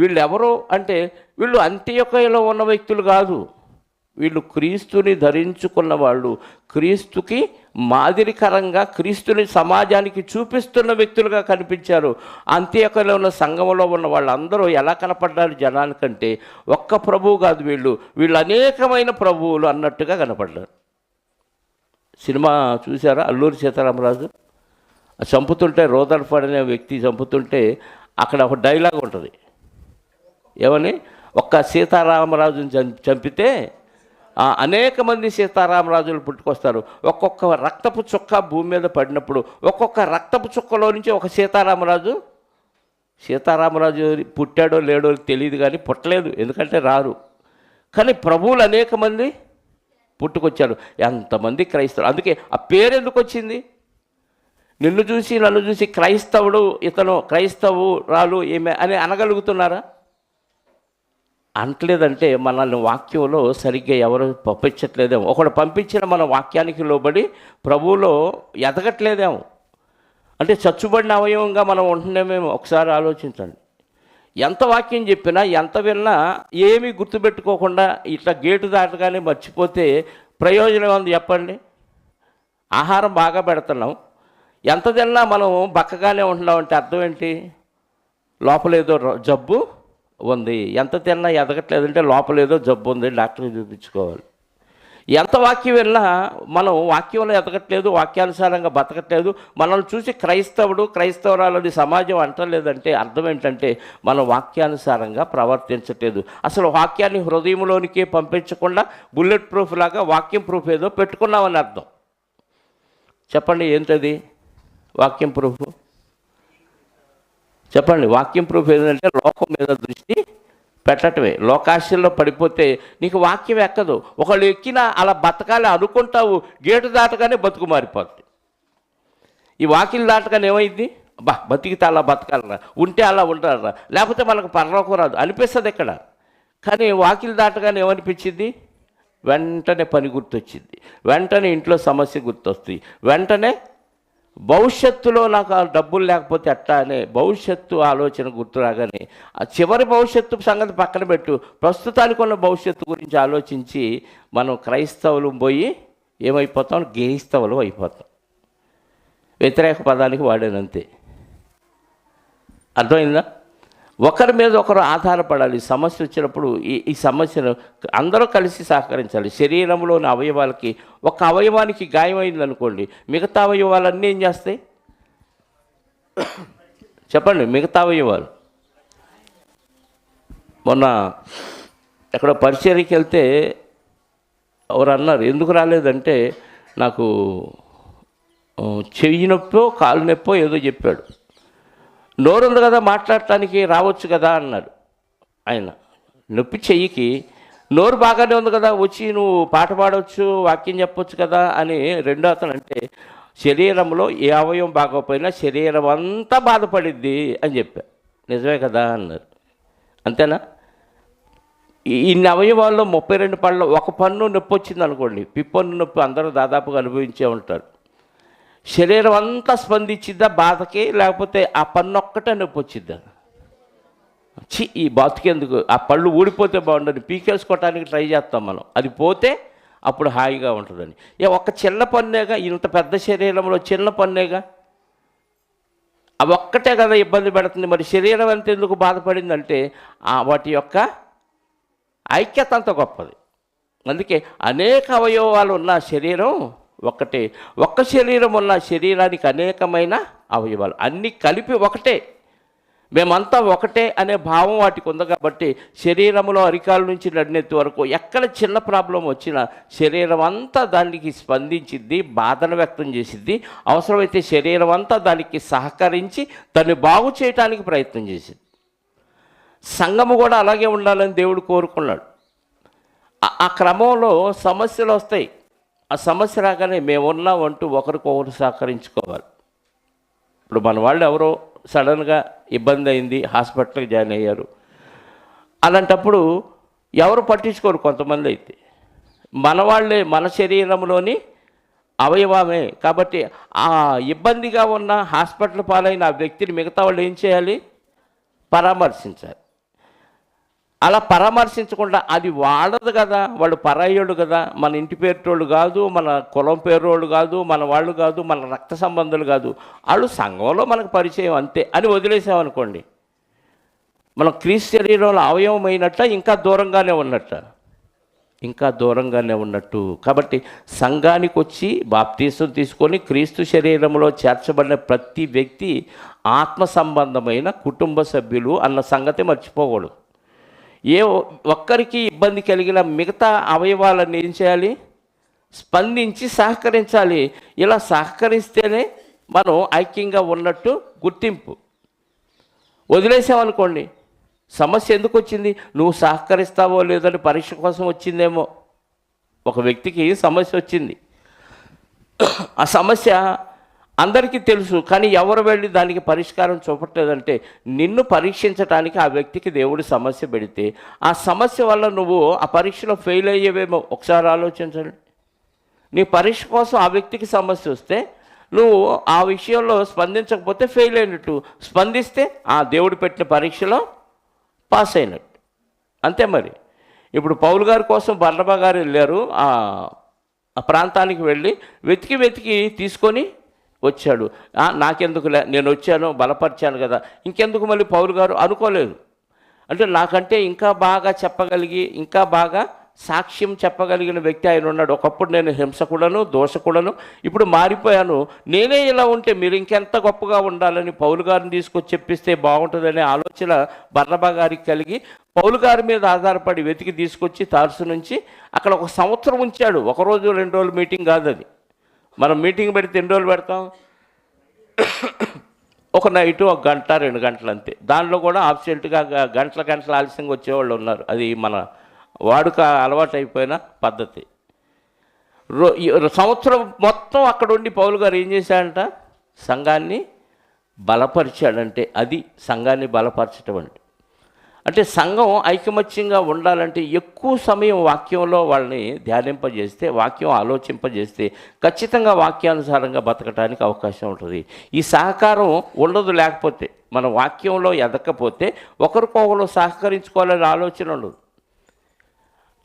వీళ్ళు ఎవరు అంటే వీళ్ళు అంత్యొకయలో ఉన్న వ్యక్తులు కాదు, వీళ్ళు క్రీస్తుని ధరించుకున్న వాళ్ళు, క్రీస్తుకి మాదిరికరంగా క్రీస్తుని సమాజానికి చూపిస్తున్న వ్యక్తులుగా కనిపించారు. అంత్యొకయలో ఉన్న సంఘంలో ఉన్న వాళ్ళందరూ ఎలా కనపడ్డారు జనానికంటే? ఒక్క ప్రభువు కాదు, వీళ్ళు అనేకమైన ప్రభువులు అన్నట్టుగా కనపడ్డారు. సినిమా చూసారా? అల్లూరి సీతారామరాజు చంపుతుంటే, రోదర్ఫర్డ్ అనే వ్యక్తి చంపుతుంటే అక్కడ ఒక డైలాగ్ ఉంటుంది. ఏమని? ఒక్క సీతారామరాజుని చంపితే అనేక మంది సీతారామరాజులు పుట్టుకొస్తారు. ఒక్కొక్క రక్తపు చుక్క భూమి మీద పడినప్పుడు ఒక్కొక్క రక్తపు చుక్కలో నుంచి ఒక సీతారామరాజు పుట్టాడో లేడో తెలియదు, కానీ పుట్టలేదు, ఎందుకంటే రారు. కానీ ప్రభువులు అనేక మంది పుట్టుకొచ్చారు. ఎంతమంది క్రైస్తవులు. అందుకే ఆ పేరు ఎందుకు వచ్చింది? నిన్ను చూసి నన్ను చూసి క్రైస్తవుడు ఇతను, క్రైస్తవురాలు ఏమే అని అనగలుగుతున్నారా? అంటలేదంటే మనల్ని వాక్యంలో సరిగ్గా ఎవరు పంపించట్లేదేమో. ఒకడు పంపించిన మన వాక్యానికి లోబడి ప్రభువులో ఎదగట్లేదేమో. అంటే చచ్చుబడిన అవయవంగా మనం ఉంటున్నామేమో. ఒకసారి ఆలోచించండి. ఎంత వాక్యం చెప్పినా ఎంత విన్నా ఏమీ గుర్తుపెట్టుకోకుండా ఇట్లా గేటు దాటగానే మర్చిపోతే ప్రయోజనం ఉంది చెప్పండి? ఆహారం బాగా పెడుతున్నాం, ఎంత తిన్నా మనం బక్కగానే ఉంటున్నాం అంటే అర్థం ఏంటి? లోపల ఏదో జబ్బు ఉంది. ఎంత తిన్నా ఎదగట్లేదంటే లోపల ఏదో జబ్బు ఉంది, డాక్టర్కి చూపించుకోవాలి. ఎంత వాక్యం వెళ్ళినా మనం వాక్యంలో ఎదగట్లేదు, వాక్యానుసారంగా బతకట్లేదు, మనల్ని చూసి క్రైస్తవురాలని సమాజం అంటలేదంటే అర్థం ఏంటంటే మనం వాక్యానుసారంగా ప్రవర్తించట్లేదు. అసలు వాక్యాన్ని హృదయంలోనికి పంపించకుండా బుల్లెట్ ప్రూఫ్ లాగా వాక్యం ప్రూఫ్ ఏదో పెట్టుకున్నామని అర్థం. చెప్పండి, ఏంటది వాక్యం ప్రూఫ్? చెప్పండి. వాక్యం ప్రూఫ్ ఏంటంటే లోకం మీద దృష్టి పెట్టటమే. లోకాశల్లో పడిపోతే నీకు వాక్యం ఎక్కదు. ఒకళ్ళు ఎక్కినా అలా బతకాలి అనుకుంటావు, గేటు దాటగానే బతుకు మారిపోద్ది. ఈ వాకిలు దాటగానే ఏమైంది? బతికితే అలా బతకాలరా, ఉంటే అలా ఉంటారా, లేకపోతే మనకు పరలోకం రాదు అనిపిస్తుంది ఎక్కడ. కానీ వాకిలు దాటగానే ఏమనిపించింది? వెంటనే పని గుర్తొచ్చింది, వెంటనే ఇంట్లో సమస్య గుర్తొస్తుంది, వెంటనే భవిష్యత్తులో నాకు ఆ డబ్బులు లేకపోతే ఎట్టా అనే భవిష్యత్తు ఆలోచన గుర్తు రాగానే ఆ చివరి భవిష్యత్తు సంగతి పక్కన పెట్టు, ప్రస్తుతానికి ఉన్న భవిష్యత్తు గురించి ఆలోచించి మనం క్రైస్తవులు పోయి ఏమైపోతాం? గేయిస్తవులు అయిపోతాం. వ్యతిరేక పదానికి వాడానంతే. అర్థమైందా? ఒకరి మీద ఒకరు ఆధారపడాలి. సమస్య వచ్చినప్పుడు ఈ సమస్యను అందరూ కలిసి సహకరించాలి. శరీరంలోని అవయవాలకి ఒక అవయవానికి గాయమైంది అనుకోండి, మిగతా అవయవాలన్నీ ఏం చేస్తాయి? చెప్పండి. మిగతా అవయవాలు మొన్న ఎక్కడో పరిచర్యకి వెళ్తే ఎవరు అన్నారు, ఎందుకు రాలేదంటే నాకు చెయ్యి నొప్పో కాలు నొప్పో ఏదో చెప్పాడు. నోరుంది కదా మాట్లాడటానికి, రావచ్చు కదా అన్నాడు ఆయన. నొప్పి చెయ్యికి, నోరు బాగానే ఉంది కదా, వచ్చి నువ్వు పాట పాడవచ్చు, వాక్యం చెప్పొచ్చు కదా అని రెండో అతను అంటే, శరీరంలో ఏ అవయవం బాగోపోయినా శరీరం అంతా బాధపడిద్ది అని చెప్పా. నిజమే కదా అన్నారు. అంతేనా? ఇన్ని అవయవాల్లో 32 పళ్ళు ఒక పన్ను నొప్పి వచ్చింది అనుకోండి, పిప్పన్ను నొప్పి అందరూ దాదాపుగా అనుభవించే ఉంటారు. శరీరం అంతా స్పందించిద్దా బాధకి, లేకపోతే ఆ పన్ను ఒక్కటే నొప్పి వచ్చిద్దా? ఈ బతుకెందుకు, ఆ పళ్ళు ఊడిపోతే బాగుండని పీకేసుకోవటానికి ట్రై చేస్తాం మనం. అది పోతే అప్పుడు హాయిగా ఉంటుందని. ఒక చిన్న పన్నేగా, ఇంత పెద్ద శరీరంలో చిన్న పన్నేగా, అవి ఒక్కటే కదా ఇబ్బంది పెడుతుంది. మరి శరీరం అంత ఎందుకు బాధపడిందంటే వాటి యొక్క ఐక్యత అంత గొప్పది. అందుకే అనేక అవయవాలు ఉన్న శరీరం ఒకటే. ఒక్క శరీరం ఉన్న శరీరానికి అనేకమైన అవయవాలు అన్నీ కలిపి ఒకటే. మేమంతా ఒకటే అనే భావం వాటికి ఉంది కాబట్టి శరీరంలో అరికాల నుంచి నడినెత్తి వరకు ఎక్కడ చిన్న ప్రాబ్లం వచ్చినా శరీరం అంతా దానికి స్పందించిద్ది, బాధను వ్యక్తం చేసిద్ది. అవసరమైతే శరీరం అంతా దానికి సహకరించి దాన్ని బాగు చేయడానికి ప్రయత్నం చేసిద్ది. సంఘము కూడా అలాగే ఉండాలని దేవుడు కోరుకున్నాడు. ఆ క్రమంలో సమస్యలు వస్తాయి. ఆ సమస్య రాగానే మేమున్నామంటూ ఒకరికొకరు సహకరించుకోవాలి. ఇప్పుడు మన వాళ్ళు ఎవరో సడన్గా ఇబ్బంది అయింది, హాస్పిటల్కి జాయిన్ అయ్యారు. అలాంటప్పుడు ఎవరు పట్టించుకోరు. కొంతమంది అయితే మన వాళ్ళే, మన శరీరంలోని అవయవమే కాబట్టి ఆ ఇబ్బందిగా ఉన్న హాస్పిటల్ పాలైన ఆ వ్యక్తిని మిగతా వాళ్ళు ఏం చేయాలి? పరామర్శించాలి. అలా పరామర్శించకుండా అది వాడదు కదా, వాడు పరాయోడు కదా, మన ఇంటి పేరుటోళ్ళు కాదు, మన కులం పేరోళ్ళు కాదు, మన వాళ్ళు కాదు, మన రక్త సంబంధాలు కాదు, వాళ్ళు సంఘంలో మనకు పరిచయం అంతే అని వదిలేసామనుకోండి, మనం క్రీస్తు శరీరంలో అవయవమైనట్ట ఇంకా దూరంగానే ఉన్నట్ట, ఇంకా దూరంగానే ఉన్నట్టు. కాబట్టి సంఘానికి వచ్చి బాప్తీసం తీసుకొని క్రీస్తు శరీరంలో చేర్చబడిన ప్రతి వ్యక్తి ఆత్మ సంబంధమైన కుటుంబ సభ్యులు అన్న సంగతి మర్చిపోకూడదు. ఏ ఒక్కరికి ఇబ్బంది కలిగిన మిగతా అవయవాలను ఏం చేయాలి? స్పందించి సహకరించాలి. ఇలా సహకరిస్తేనే మనం ఐక్యంగా ఉన్నట్టు గుర్తింపు. వదిలేసామనుకోండి, సమస్య ఎందుకు వచ్చింది? నువ్వు సహకరిస్తావో లేదని పరీక్ష కోసం వచ్చిందేమో. ఒక వ్యక్తికి సమస్య వచ్చింది, ఆ సమస్య అందరికీ తెలుసు, కానీ ఎవరు వెళ్ళి దానికి పరిష్కారం చూపట్లేదంటే నిన్ను పరీక్షించడానికి ఆ వ్యక్తికి దేవుడు సమస్య పెడితే ఆ సమస్య వల్ల నువ్వు ఆ పరీక్షలో ఫెయిల్ అయ్యేవేమో. ఒకసారి ఆలోచించండి. నీ పరీక్ష కోసం ఆ వ్యక్తికి సమస్య వస్తే నువ్వు ఆ విషయంలో స్పందించకపోతే ఫెయిల్ అయినట్టు, స్పందిస్తే ఆ దేవుడు పెట్టిన పరీక్షలో పాస్ అయినట్టు. అంతే మరి. ఇప్పుడు పౌలు గారి కోసం బర్నబా గారు వెళ్ళారు. ఆ ప్రాంతానికి వెళ్ళి వెతికి తీసుకొని వచ్చాడు. నాకెందుకులే, నేను వచ్చాను బలపరిచాను కదా, ఇంకెందుకు మళ్ళీ పౌలు గారు అనుకోలేదు. అంటే నాకంటే ఇంకా బాగా చెప్పగలిగి, ఇంకా బాగా సాక్ష్యం చెప్పగలిగిన వ్యక్తి ఆయన ఉన్నాడు. ఒకప్పుడు నేను హింసకుడను, దోషకుడను, ఇప్పుడు మారిపోయాను. నేనే ఇలా ఉంటే మీరు ఇంకెంత గొప్పగా ఉండాలని పౌలు గారిని తీసుకొచ్చి చెప్పిస్తే బాగుంటుందనే ఆలోచన బర్నబా గారికి కలిగి పౌలు గారి మీద ఆధారపడి వెతికి తీసుకొచ్చి తార్సు నుంచి అక్కడ 1 సంవత్సరం ఉంచాడు. 1 రోజు 2 రోజులు మీటింగ్ కాదు అది. మనం మీటింగ్ పెడితే ఎన్ని రోజులు పెడతాం? ఒక నైటు 1 గంట 2 గంటలు అంతే. దానిలో కూడా ఆబ్సెంట్గా గంటల ఆలస్యంగా వచ్చేవాళ్ళు ఉన్నారు. అది మన వాడుక అలవాటు అయిపోయిన పద్ధతి. సంవత్సరం మొత్తం అక్కడ ఉండి పౌలు గారు ఏం చేశాడంట? సంఘాన్ని బలపరిచాడంటే అది సంఘాన్ని బలపరచడం అంటే సంఘం ఐకమత్యంగా ఉండాలంటే ఎక్కువ సమయం వాక్యంలో వాళ్ళని ధ్యానింపజేస్తే, వాక్యం ఆలోచింపజేస్తే ఖచ్చితంగా వాక్యానుసారంగా బతకడానికి అవకాశం ఉంటుంది. ఈ సహకారం ఉండదు. లేకపోతే మన వాక్యంలో ఎదకపోతే ఒకరికొకరు సహకరించుకోవాలనే ఆలోచన ఉండదు.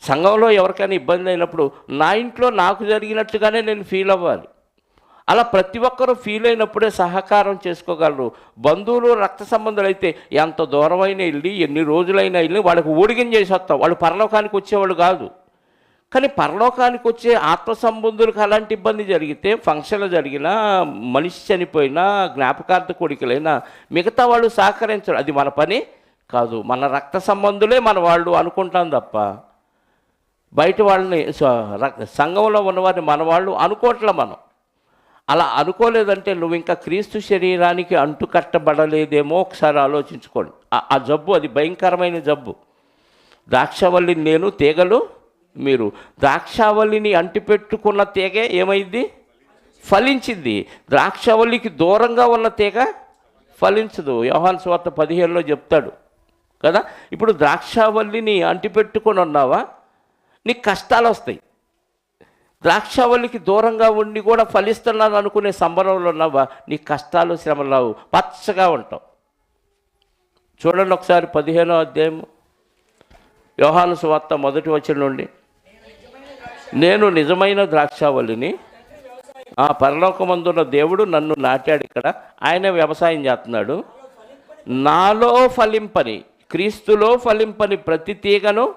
సంఘంలో ఎవరికైనా ఇబ్బంది అయినప్పుడు నా ఇంట్లో నాకు జరిగినట్టుగానే నేను ఫీల్ అవ్వాలి. అలా ప్రతి ఒక్కరూ ఫీల్ అయినప్పుడే సహకారం చేసుకోగలరు. బంధువులు, రక్త సంబంధాలు అయితే ఎంత దూరమైనా వెళ్ళి, ఎన్ని రోజులైనా వెళ్ళి వాళ్ళకి ఊడిగం చేసి వస్తాం. వాళ్ళు పరలోకానికి వచ్చేవాళ్ళు కాదు. కానీ పరలోకానికి వచ్చే ఆత్మ సంబంధులకు అలాంటి ఇబ్బంది జరిగితే, ఫంక్షన్లు జరిగినా, మనిషి చనిపోయినా, జ్ఞాపకార్థ కోరికలైనా మిగతా వాళ్ళు సహకరించరు. అది మన పని కాదు. మన రక్త సంబంధులే మన వాళ్ళు అనుకుంటాం తప్ప బయట వాళ్ళని, సంఘంలో ఉన్నవారిని మన వాళ్ళు అనుకోవట్లే. మనం అలా అనుకోలేదంటే నువ్వు ఇంకా క్రీస్తు శరీరానికి అంటుకట్టబడలేదేమో ఒకసారి ఆలోచించుకోండి. ఆ జబ్బు, అది భయంకరమైన జబ్బు. ద్రాక్షవల్లిని నేను, తీగలు మీరు. ద్రాక్షవల్లిని అంటిపెట్టుకున్న తీగ ఏమైంది? ఫలించింది. ద్రాక్షవల్లికి దూరంగా ఉన్న తీగ ఫలించదు. యోహాను సువార్త 15లో చెప్తాడు కదా. ఇప్పుడు ద్రాక్షవల్లిని అంటిపెట్టుకొని ఉన్నావా, నీకు కష్టాలు వస్తాయి. ద్రాక్షవల్లికి దూరంగా ఉండి కూడా ఫలిస్తున్నాను అనుకునే సంబరంలో ఉన్నావా, నీ కష్టాలు, శ్రమలు రావు, పచ్చగా ఉంటావు. చూడండి ఒకసారి 15వ అధ్యాయం యోహాను సువార్త 1వ వచనం నుండి. నేను నిజమైన ద్రాక్షవల్లిని, పరలోకమందున్న దేవుడు నన్ను నాటాడు. ఇక్కడ ఆయన వ్యవసాయం చేస్తున్నాడు. నాలో ఫలింపని, క్రీస్తులో ఫలింపని ప్రతి తీగను,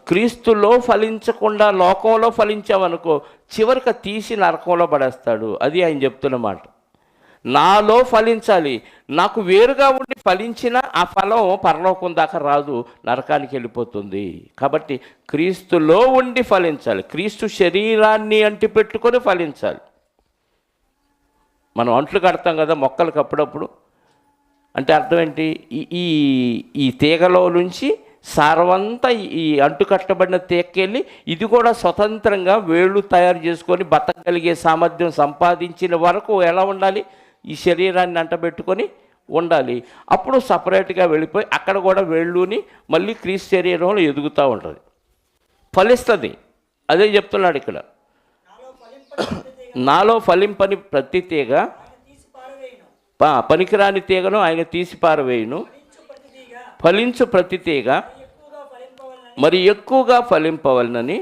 క్రీస్తులో ఫలించకుండా లోకంలో ఫలించామనుకో చివరికి తీసి నరకంలో పడేస్తాడు. అది ఆయన చెప్తున్న మాట. నాలో ఫలించాలి. నాకు వేరుగా ఉండి ఫలించిన ఆ ఫలం పరలోకం దాకా రాదు, నరకానికి వెళ్ళిపోతుంది. కాబట్టి క్రీస్తులో ఉండి ఫలించాలి. క్రీస్తు శరీరాన్ని అంటి పెట్టుకొని ఫలించాలి. మనం అంట్లు కడతాం కదా మొక్కలకు అప్పుడప్పుడు. అంటే అర్థం ఏంటి? ఈ తీగలో నుంచి సారవంతా ఈ అంటుకట్టబడిన తీగకెళ్ళి ఇది కూడా స్వతంత్రంగా వేళ్ళు తయారు చేసుకొని బతకగలిగే సామర్థ్యం సంపాదించిన వరకు ఎలా ఉండాలి? ఈ శరీరాన్ని అంటబెట్టుకొని ఉండాలి. అప్పుడు సపరేట్గా వెళ్ళిపోయి అక్కడ కూడా వేళ్ళుని మళ్ళీ క్రీస్తు శరీరంలో ఎదుగుతూ ఉంటుంది, ఫలిస్తుంది. అదే చెప్తున్నాడు ఇక్కడ. నాలో ఫలింపని ప్రతి తీగ, పనికిరాని తీగను ఆయన తీసి పారవేయును. ఫలించు ప్రతి తీగ మరి ఎక్కువగా ఫలింపవలనని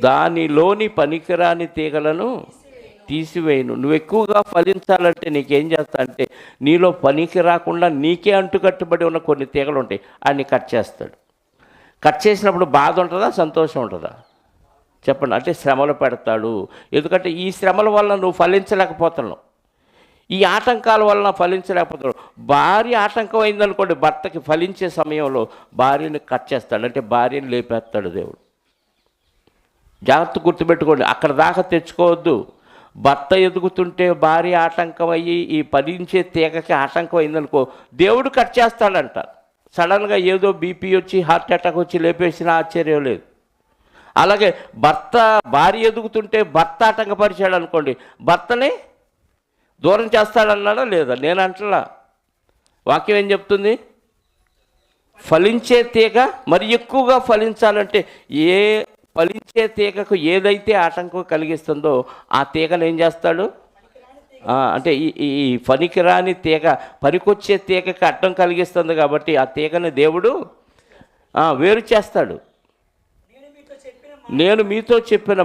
దానిలోని పనికిరాని తీగలను తీసివేయను. నువ్వు ఎక్కువగా ఫలించాలంటే నీకేం చేస్తా అంటే, నీలో పనికి రాకుండా నీకే అంటుకట్టుబడి ఉన్న కొన్ని తీగలు ఉంటాయి, అన్ని కట్ చేస్తాడు. కట్ చేసినప్పుడు బాధ ఉంటుందా, సంతోషం ఉంటుందా? చెప్పండి. అంటే శ్రమలు పెడతాడు. ఎందుకంటే ఈ శ్రమల వల్ల నువ్వు ఫలించలేకపోతున్నావు, ఈ ఆటంకాల వలన ఫలించలేకపోతున్నాడు. భార్య ఆటంకం అయిందనుకోండి, భర్తకి ఫలించే సమయంలో భార్యని కట్ చేస్తాడు, అంటే భార్యని లేపేస్తాడు దేవుడు. జాగ్రత్త గుర్తుపెట్టుకోండి, అక్కడ దాకా తెచ్చుకోవద్దు. భర్త ఎదుగుతుంటే భార్య ఆటంకం అయ్యి ఈ ఫలించే తీగకి ఆటంకం అయిందనుకో, దేవుడు కట్ చేస్తాడంట. సడన్గా ఏదో బీపీ వచ్చి హార్ట్ అటాక్ వచ్చి లేపేసినా ఆశ్చర్యం లేదు. అలాగే భార్య ఎదుగుతుంటే భర్త ఆటంకపరిచాడు అనుకోండి, భర్తని దూరం చేస్తాడన్నాడా లేదా? నేను అంటలా. వాక్యం ఏం చెప్తుంది? ఫలించే తీగ మరి ఎక్కువగా ఫలించాలంటే ఏ ఫలించే తీగకు ఏదైతే ఆటంకం కలిగిస్తుందో ఆ తీగను ఏం చేస్తాడు? అంటే ఈ పనికిరాని తీగ పనికొచ్చే తీగకి అడ్డం కలిగిస్తుంది కాబట్టి ఆ తీగని దేవుడు వేరు చేస్తాడు. నేను మీతో చెప్పిన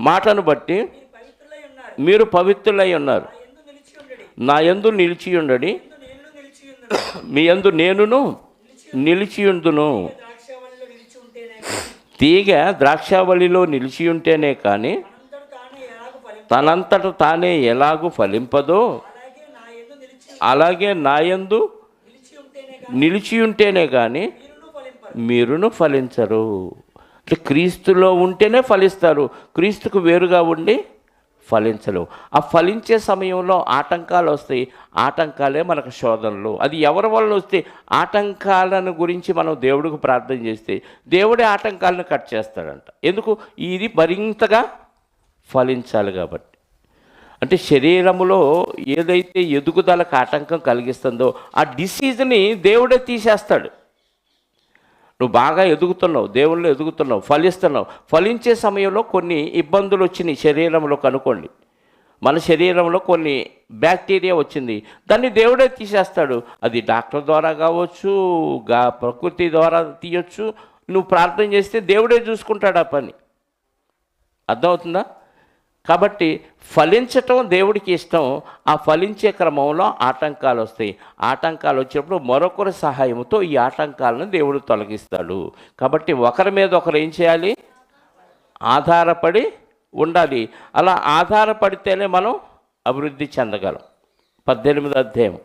మాటను బట్టి మీరు పవిత్రులై ఉన్నారు. మీరు పవిత్రులై ఉన్నారు. నా యందు నిలిచి ఉండడి. నా యందు నిలిచియుండడి, యందు నేను నిలిచి ఉందును. మీ యందు నేనును నిలిచియుందును. ద్రాక్షావల్లిలో నిలిచి ఉంటేనే కానీ తీగ ద్రాక్షావళిలో నిలిచియుంటేనే కానీ తనంతట తానే ఎలాగ తనంతట తానే ఎలాగూ ఫలింపదు. ఫలింపదో అలాగే నా యందు నిలిచి అలాగే నా యందు నిలిచి ఉంటేనే కానీ నిలిచియుంటేనే కానీ మీరును ఫలింపరు. మీరును ఫలించరు. అంటే క్రీస్తులో ఉంటేనే ఫలిస్తారు, క్రీస్తుకు వేరుగా ఉండి ఫలించలేవు. ఆ ఫలించే సమయంలో ఆటంకాలు వస్తాయి. ఆటంకాలే మనకు శోధనలు. అది ఎవరి వల్ల వస్తే ఆటంకాలను గురించి మనం దేవుడికి ప్రార్థన చేస్తే దేవుడే ఆటంకాలను కట్ చేస్తాడంట. ఎందుకు? ఇది మరింతగా ఫలించాలి కాబట్టి. అంటే శరీరములో ఏదైతే ఎదుగుదలకు ఆటంకం కలిగిస్తుందో ఆ డిసీజ్ని దేవుడే తీసేస్తాడు. నువ్వు బాగా ఎదుగుతున్నావు, దేవుళ్ళు ఎదుగుతున్నావు, ఫలిస్తున్నావు. ఫలించే సమయంలో కొన్ని ఇబ్బందులు వచ్చినాయి శరీరంలో కనుకోండి. మన శరీరంలో కొన్ని బ్యాక్టీరియా వచ్చింది, దాన్ని దేవుడే తీసేస్తాడు. అది డాక్టర్ ద్వారా కావచ్చు, ప్రకృతి ద్వారా తీయొచ్చు. నువ్వు ప్రార్థన చేస్తే దేవుడే చూసుకుంటాడు ఆ పని. అర్థమవుతుందా? కాబట్టి ఫలించటం దేవుడికి ఇష్టం. ఆ ఫలించే క్రమంలో ఆటంకాలు వస్తాయి. ఆటంకాలు వచ్చినప్పుడు మరొకరి సహాయంతో ఈ ఆటంకాలను దేవుడు తొలగిస్తాడు. కాబట్టి ఒకరి మీద ఒకరు ఏం చేయాలి? ఆధారపడి ఉండాలి. అలా ఆధారపడితేనే మనం అభివృద్ధి చెందగలం. 18వ అధ్యాయం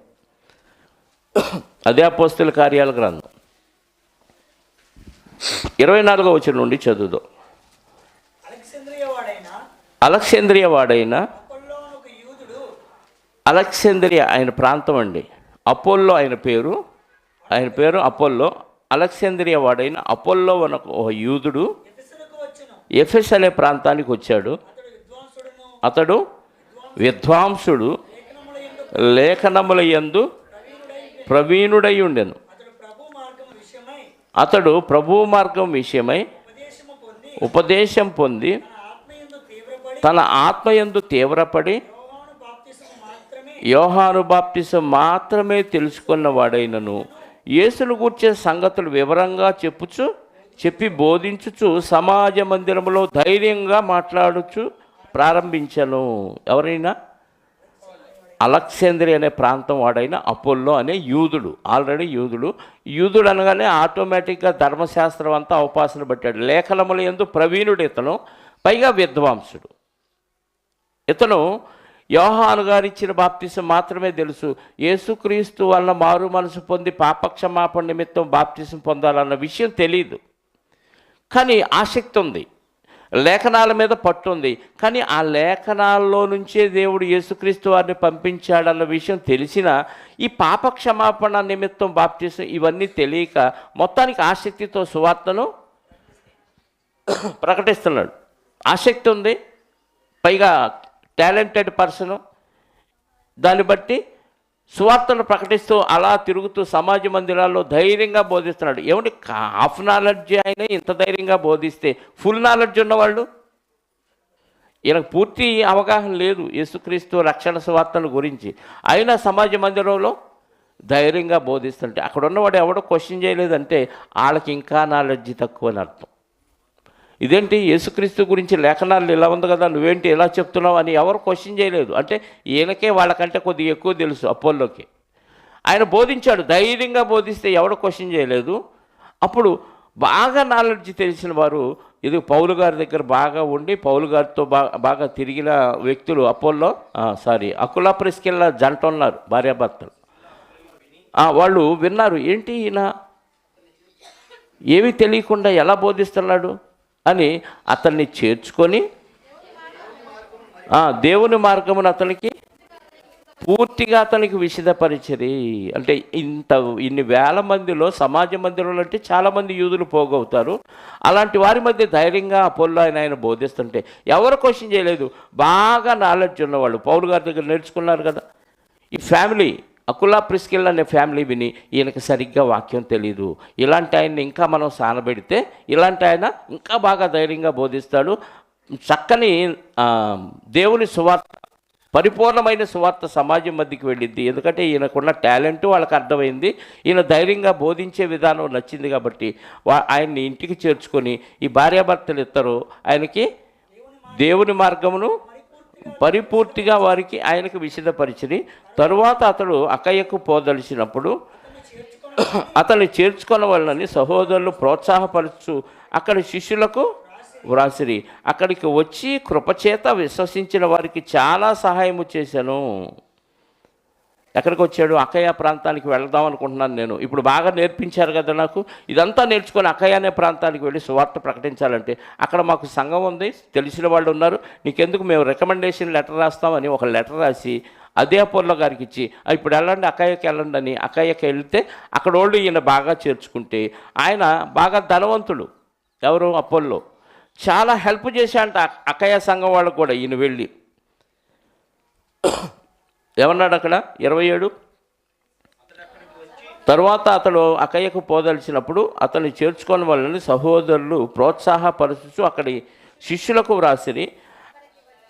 అదే అపోస్తలుల కార్యాల గ్రంథం 24వ వచనం నుండి చదువుదాం. అలెగ్జాంద్రియ వాడైన అపోల్లో ఒక యూదుడు అలెగ్జాంద్రియ ఆయన ప్రాంతం అండి. అపోల్లో ఆయన పేరు అపోల్లో. అలెగ్జాంద్రియ వాడైన అపోల్లో ఒక యూదుడు ఎఫెసునకు వచ్చెను. ఎఫెస్ అనే ప్రాంతానికి వచ్చాడు. అతడు విద్వాంసుడు, లేఖనముల యందు ప్రవీణుడై ఉండెను. అతడు ప్రభు మార్గం విషయమై ఉపదేశం పొంది తన ఆత్మయందు తీవ్రపడి యోహాను బాప్తిసం మాత్రమే తెలుసుకున్నవాడైనను యేసును గూర్చే సంగతులు వివరంగా చెప్పి బోధించుచు సమాజ మందిరములో ధైర్యంగా మాట్లాడుచు ప్రారంభించను. ఎవరైనా? అలెగ్జాంద్రియ అనే ప్రాంతం వాడైన అపోల్లో అనే యూదుడు. ఆల్రెడీ యూదుడు అనగానే ఆటోమేటిక్గా ధర్మశాస్త్రం అంతా అవపాసన పెట్టాడు. లేఖనముల యందు ప్రవీణుడు ఇతను, పైగా విద్వాంసుడు. ఇతను యోహాను గారు ఇచ్చిన బాప్తిసం మాత్రమే తెలుసు. యేసుక్రీస్తు వలన మారు మనసు పొంది పాపక్షమాపణ నిమిత్తం బాప్తిసం పొందాలన్న విషయం తెలియదు. కానీ ఆసక్తి ఉంది, లేఖనాల మీద పట్టుంది. కానీ ఆ లేఖనాల్లో నుంచే దేవుడు యేసుక్రీస్తు వారిని పంపించాడన్న విషయం తెలిసిన ఈ పాపక్షమాపణ నిమిత్తం బాప్తిసం ఇవన్నీ తెలియక మొత్తానికి ఆసక్తితో సువార్తను ప్రకటిస్తున్నాడు. ఆసక్తి ఉంది, పైగా టాలెంటెడ్ పర్సను. దాన్ని బట్టి సువార్తను ప్రకటిస్తూ అలా తిరుగుతూ సమాజ మందిరాల్లో ధైర్యంగా బోధిస్తున్నాడు. ఏమంటే హాఫ్ నాలెడ్జ్ అయినా ఇంత ధైర్యంగా బోధిస్తే ఫుల్ నాలెడ్జ్ ఉన్నవాళ్ళు, ఈయనకు పూర్తి అవగాహన లేదు యేసుక్రీస్తు రక్షణ సువార్తల గురించి, అయినా సమాజ మందిరంలో ధైర్యంగా బోధిస్తుంటే అక్కడ ఉన్నవాడు ఎవడో క్వశ్చన్ చేయలేదంటే వాళ్ళకి ఇంకా నాలెడ్జ్ తక్కువ అని అర్థం. ఇదేంటి యేసుక్రీస్తు గురించి లేఖనాలు ఇలా ఉంది కదా, నువ్వేంటి ఇలా చెప్తున్నావు అని ఎవరు క్వశ్చన్ చేయలేదు. అంటే ఈయనకే వాళ్ళకంటే కొద్దిగా ఎక్కువ తెలుసు అపోల్లోకి. ఆయన బోధించాడు, ధైర్యంగా బోధిస్తే ఎవడు క్వశ్చన్ చేయలేదు. అప్పుడు బాగా నాలెడ్జ్ తెలిసిన వారు ఇది పౌలు గారి దగ్గర బాగా ఉండి పౌలు గారితో బాగా తిరిగిన వ్యక్తులు అపోల్లో అకులా ప్రిస్కిల్లా జంట ఉన్నారు, భార్యాభర్తలు. వాళ్ళు విన్నారు, ఏంటి ఈయన ఏమీ తెలియకుండా ఎలా బోధిస్తున్నాడు అని అతన్ని చేర్చుకొని దేవుని మార్గమును అతనికి పూర్తిగా అతనికి విషదపరిచరి. అంటే ఇన్ని వేల మందిలో సమాజ మందిరంలో అంటే చాలామంది యూదులు పోగవుతారు. అలాంటి వారి మధ్య ధైర్యంగా అపోల్లో ఆయన బోధిస్తుంటే ఎవరు క్వశ్చన్ చేయలేదు. బాగా నాలెడ్జ్ ఉన్నవాళ్ళు పౌలు గారి దగ్గర నేర్చుకున్నారు కదా. ఈ ఫ్యామిలీ అకులా ప్రిస్కిల్లా అనే ఫ్యామిలీ విని ఈయనకి సరిగ్గా వాక్యం తెలియదు, ఇలాంటి ఆయన్ని ఇంకా మనం సానబెడితే ఇలాంటి ఆయన ఇంకా బాగా ధైర్యంగా బోధిస్తాడు. చక్కని దేవుని సువార్త, పరిపూర్ణమైన సువార్త సమాజం మధ్యకి వెళ్ళింది. ఎందుకంటే ఈయనకున్న టాలెంట్ వాళ్ళకి అర్థమైంది, ఈయన ధైర్యంగా బోధించే విధానం నచ్చింది. కాబట్టి ఆయన్ని ఇంటికి చేర్చుకొని ఈ భార్యాభర్తలు ఇద్దరు ఆయనకి దేవుని మార్గమును పరిపూర్తిగా వారికి ఆయనకు విశదపరిచిరి. తరువాత అతడు అకయ్యకు పోదలిచినప్పుడు అతన్ని చేర్చుకొనవలనని సహోదరులు ప్రోత్సాహపరచు అక్కడి శిష్యులకు వ్రాసిరి. అక్కడికి వచ్చి కృపచేత విశ్వసించిన వారికి చాలా సహాయము చేశాను. ఎక్కడికి వచ్చాడు? అకయ్య ప్రాంతానికి వెళదాం అనుకుంటున్నాను నేను. ఇప్పుడు బాగా నేర్పించారు కదా నాకు. ఇదంతా నేర్చుకొని అకయ్య అనే ప్రాంతానికి వెళ్ళి సువార్త ప్రకటించాలంటే అక్కడ మాకు సంఘం ఉంది, తెలిసిన వాళ్ళు ఉన్నారు, నీకెందుకు మేము రికమెండేషన్ లెటర్ రాస్తామని ఒక లెటర్ రాసి అదే అపోల్లో గారికి ఇచ్చి ఇప్పుడు వెళ్ళండి అకయ్యకి వెళ్ళండి అని అకయ్యకి వెళ్తే అక్కడ వాళ్ళు ఈయన బాగా చేర్చుకుంటే ఆయన బాగా ధనవంతుడు. ఎవరు? అపోల్లో. చాలా హెల్ప్ చేశాడంట అకయ్య సంఘం వాళ్ళకు కూడా ఈయన వెళ్ళి. ఏమన్నాడు అక్కడ 27? తరువాత అతడు అకయ్యకు పోదలిచినప్పుడు అతన్ని చేర్చుకొని వాళ్ళని సహోదరులు ప్రోత్సాహపరచు అక్కడి శిష్యులకు వ్రాసిరి.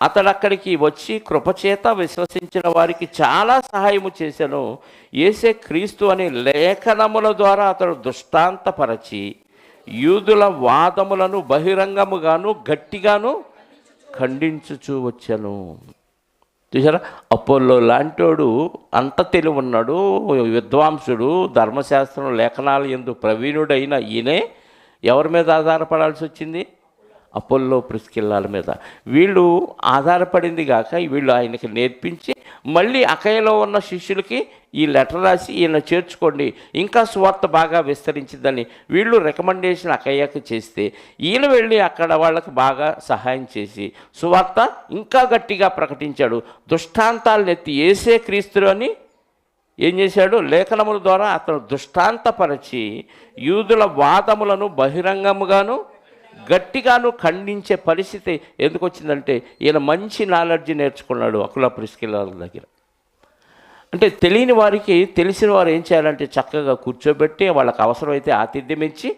అతడు అక్కడికి వచ్చి కృపచేత విశ్వసించిన వారికి చాలా సహాయము చేశాను. యేసే క్రీస్తు అనే లేఖనముల ద్వారా అతడు దృష్టాంతపరచి యూదుల వాదములను బహిరంగముగాను గట్టిగాను ఖండించుచూ వచ్చాను. చూసారా, అపోల్లో లాంటోడు అంత తెలివి ఉన్నాడు, విద్వాంసుడు, ధర్మశాస్త్రం లేఖనాలు యందు ప్రవీణుడైన ఈయనే ఎవరి మీద ఆధారపడాల్సి వచ్చింది? అపోల్లో ప్రిస్కిల్లాల మీద. వీళ్ళు ఆధారపడింది కాక వీళ్ళు ఆయనకి నేర్పించి మళ్ళీ అకయ్యలో ఉన్న శిష్యులకి ఈ లెటర్ రాసి ఈయన చేర్చుకోండి ఇంకా సువార్త బాగా విస్తరించిందని వీళ్ళు రికమెండేషన్ అకయ్యకి చేస్తే ఈయన వెళ్ళి అక్కడ వాళ్ళకి బాగా సహాయం చేసి సువార్త ఇంకా గట్టిగా ప్రకటించాడు. దుష్టాంతాలను ఎత్తి యేసే క్రీస్తు అని ఏం చేశాడు? లేఖనముల ద్వారా అతను దృష్టాంతపరచి యూదుల వాదములను బహిరంగముగాను గట్టిగాను ఖండించే పరిస్థితి ఎందుకు వచ్చిందంటే ఈయన మంచి నాలెడ్జ్ నేర్చుకున్నాడు అకుల ప్రిస్కిల్లాల దగ్గర. అంటే తెలియని వారికి తెలిసిన వారు ఏం చేయాలంటే చక్కగా కూర్చోబెట్టి వాళ్ళకి అవసరమైతే ఆతిథ్యం ఇచ్చి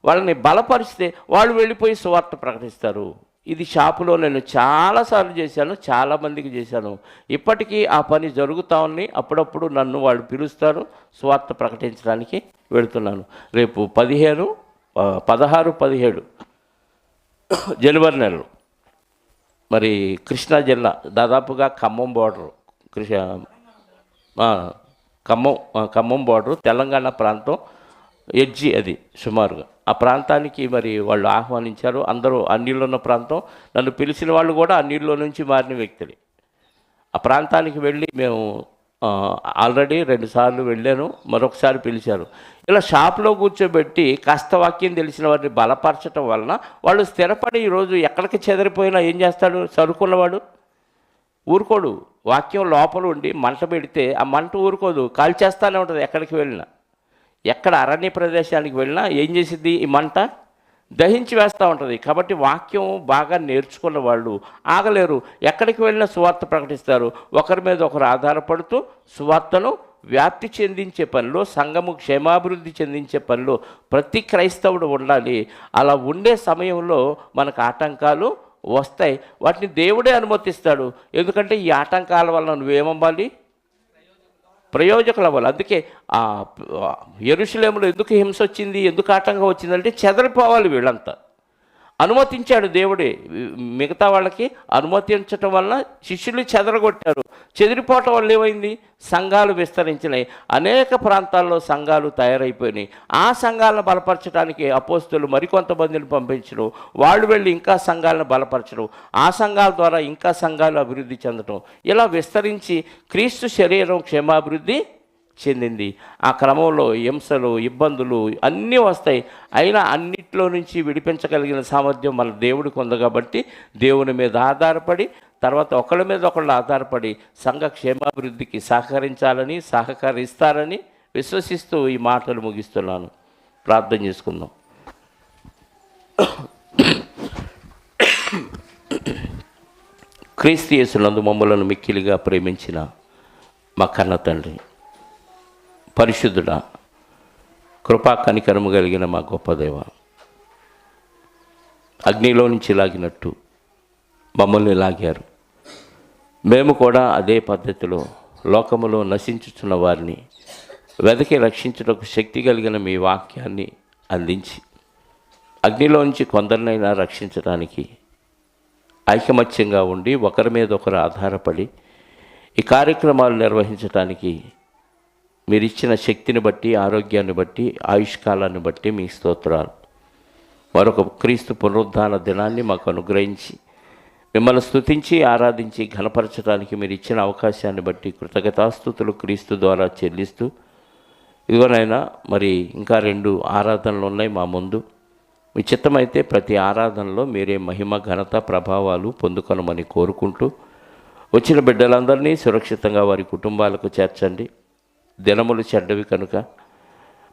వాళ్ళని బలపరిస్తే వాళ్ళు వెళ్ళిపోయి సువార్త ప్రకటిస్తారు. ఇది షాపులో నేను చాలాసార్లు చేశాను, చాలామందికి చేశాను. ఇప్పటికీ ఆ పని జరుగుతూ ఉంది. అప్పుడప్పుడు నన్ను వాళ్ళు పిలుస్తారు, సువార్త ప్రకటించడానికి వెళుతున్నాను. రేపు 16, 17 జనవరి నెలలో మరి కృష్ణా జిల్లా దాదాపుగా ఖమ్మం బోర్డరు, ఖమ్మం బోర్డరు తెలంగాణ ప్రాంతం ఎడ్జి అది సుమారుగా. ఆ ప్రాంతానికి మరి వాళ్ళు ఆహ్వానించారు. అందరూ అన్నిళ్ళు ఉన్న ప్రాంతం. నన్ను పిలిచిన వాళ్ళు కూడా అన్నిళ్ళలో నుంచి మారిన వ్యక్తులే. ఆ ప్రాంతానికి వెళ్ళి మేము ఆల్రెడీ 2 సార్లు వెళ్ళాను, మరొకసారి పిలిచారు. ఇలా షాప్లో కూర్చోబెట్టి కాస్త వాక్యం తెలిసిన వారిని బలపరచడం వలన వాళ్ళు స్థిరపడి ఈరోజు ఎక్కడికి చెదిరిపోయినా ఏం చేస్తాడు? సరుకున్నవాడు ఊరుకోడు. వాక్యం లోపల ఉండి మంట పెడితే ఆ మంట ఊరుకోదు, కాల్చేస్తూనే ఉంటుంది. ఎక్కడికి వెళ్ళినా, ఎక్కడ అరణ్య ప్రదేశానికి వెళ్ళినా ఏం చేసిద్ది? ఈ మంట దహించి వేస్తూ ఉంటుంది. కాబట్టి వాక్యం బాగా నేర్చుకున్న వాళ్ళు ఆగలేరు. ఎక్కడికి వెళ్ళినా సువార్త ప్రకటిస్తారు. ఒకరి మీద ఒకరు ఆధారపడుతూ సువార్తను వ్యాప్తి చెందించే పనిలో, సంఘము క్షేమాభివృద్ధి చెందించే పనిలో ప్రతి క్రైస్తవుడు ఉండాలి. అలా ఉండే సమయంలో మనకు ఆటంకాలు వస్తాయి. వాటిని దేవుడే అనుమతిస్తాడు. ఎందుకంటే ఈ ఆటంకాల వల్ల నువ్వేమవ్వాలి? ప్రయోజకులు అవ్వాలి. అందుకే యెరూషలేములో ఎందుకు హింస వచ్చింది, ఎందుకు ఆటంకం వచ్చిందంటే చెదరిపోవాలి వీళ్ళంతా. అనుమతించాడు దేవుడే. మిగతా వాళ్ళకి అనుమతించటం వలన శిష్యులు చెదరగొట్టారు. చెదిరిపోవటం వల్ల ఏమైంది? సంఘాలు విస్తరించినాయి. అనేక ప్రాంతాల్లో సంఘాలు తయారైపోయినాయి. ఆ సంఘాలను బలపరచడానికి అపోస్తులు మరికొంతమందిని పంపించడం, వాళ్ళు వెళ్ళి ఇంకా సంఘాలను బలపరచడం, ఆ సంఘాల ద్వారా ఇంకా సంఘాలు అభివృద్ధి చెందడం, ఇలా విస్తరించి క్రీస్తు శరీరం క్షేమాభివృద్ధి చెందింది. ఆ క్రమంలో హింసలు, ఇబ్బందులు అన్నీ వస్తాయి. అయినా అన్నిట్లో నుంచి విడిపించగలిగిన సామర్థ్యం మన దేవుడికి ఉంది. కాబట్టి దేవుని మీద ఆధారపడి తర్వాత ఒకళ్ళ మీద ఒకళ్ళు ఆధారపడి సంఘ క్షేమాభివృద్ధికి సహకరించాలని, సహకరిస్తారని విశ్వసిస్తూ ఈ మాటలు ముగిస్తున్నాను. ప్రార్థన చేసుకుందాం. క్రీస్తు యేసునందు మమ్మలను మిక్కిలిగా ప్రేమించిన మా కన్న తండ్రి, పరిశుద్ధుడా, కృపా కనికరము కలిగిన మా గొప్ప దేవ, అగ్నిలో నుంచి లాగినట్టు మమ్మల్ని లాగారు. మేము కూడా అదే పద్ధతిలో లోకములో నశించుచున్న వారిని వెదకి రక్షించుటకు శక్తి కలిగిన మీ వాక్యాన్ని అందించి అగ్నిలోంచి కొందరినైనా రక్షించడానికి ఐకమత్యంగా ఉండి ఒకరి మీద ఒకరు ఆధారపడి ఈ కార్యక్రమాలు నిర్వహించడానికి మీరు ఇచ్చిన శక్తిని బట్టి, ఆరోగ్యాన్ని బట్టి, ఆయుష్కాలాన్ని బట్టి మీ స్తోత్రాలు. మరొక క్రీస్తు పునరుద్ధాన దినాన్ని మాకు అనుగ్రహించి మిమ్మల్ని స్తుతించి ఆరాధించి ఘనపరచడానికి మీరు ఇచ్చిన అవకాశాన్ని బట్టి కృతజ్ఞతాస్తుతులు క్రీస్తు ద్వారా చెల్లిస్తూ, ఇదిగోనైనా మరి ఇంకా 2 ఆరాధనలు ఉన్నాయి మా ముందు. మీ చిత్తమైతే ప్రతి ఆరాధనలో మీరే మహిమ, ఘనత, ప్రభావాలు పొందుకొనమని కోరుకుంటూ, వచ్చిన బిడ్డలందరినీ సురక్షితంగా వారి కుటుంబాలకు చేర్చండి. దినములు చెడ్డవి కనుక,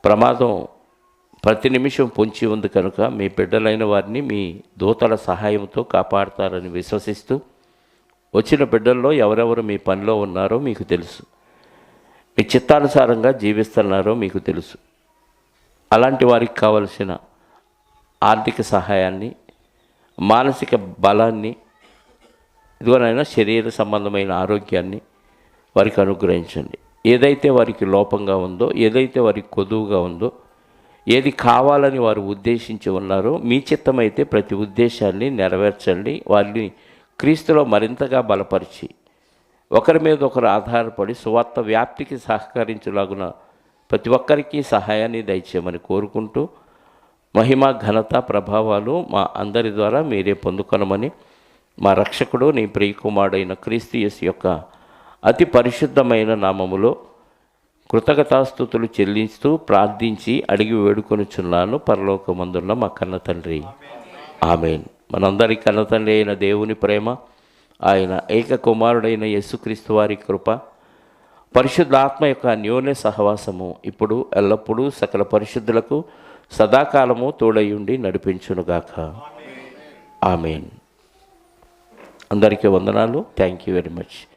ప్రమాదం ప్రతి నిమిషం పొంచి ఉంది కనుక మీ బిడ్డలైన వారిని మీ దూతల సహాయంతో కాపాడతారని విశ్వసిస్తూ, వచ్చిన బిడ్డల్లో ఎవరెవరు మీ పనిలో ఉన్నారో మీకు తెలుసు, మీ చిత్తానుసారంగా జీవిస్తున్నారో మీకు తెలుసు. అలాంటి వారికి కావలసిన ఆర్థిక సహాయాన్ని, మానసిక బలాన్ని, ఇదిగోనైనా శరీర సంబంధమైన ఆరోగ్యాన్ని వారికి అనుగ్రహించండి. ఏదైతే వారికి లోపంగా ఉందో, ఏదైతే వారికి కొదువుగా ఉందో, ఏది కావాలని వారు ఉద్దేశించి ఉన్నారో మీ చిత్తమైతే ప్రతి ఉద్దేశాన్ని నెరవేర్చండి. వారిని క్రీస్తులో మరింతగా బలపరిచి ఒకరి మీద ఒకరు ఆధారపడి సువార్త వ్యాప్తికి సహకరించులాగున ప్రతి ఒక్కరికి సహాయాన్ని దయచేయమని కోరుకుంటూ, మహిమ, ఘనత, ప్రభావాలు మా అందరి ద్వారా మీరే పొందుకొనమని మా రక్షకుడు నీ ప్రియకుమారుడైన క్రీస్తు యేసు యొక్క అతి పరిశుద్ధమైన నామములో కృతజ్ఞతాస్తుతులు చెల్లిస్తూ ప్రార్థించి అడిగి వేడుకొనుచున్నాను పరలోకమందున్న మా కన్న తండ్రి. ఆమేన్. మనందరి కన్న తండ్రి అయిన దేవుని ప్రేమ, ఆయన ఏక కుమారుడైన యేసుక్రీస్తు వారి కృప, పరిశుద్ధాత్మ యొక్క అన్యోన్య సహవాసము ఇప్పుడు ఎల్లప్పుడూ సకల పరిశుద్ధులకు సదాకాలము తోడయుండి నడిపించునుగాక. ఆమేన్. అందరికీ వందనాలు. Thank you very much.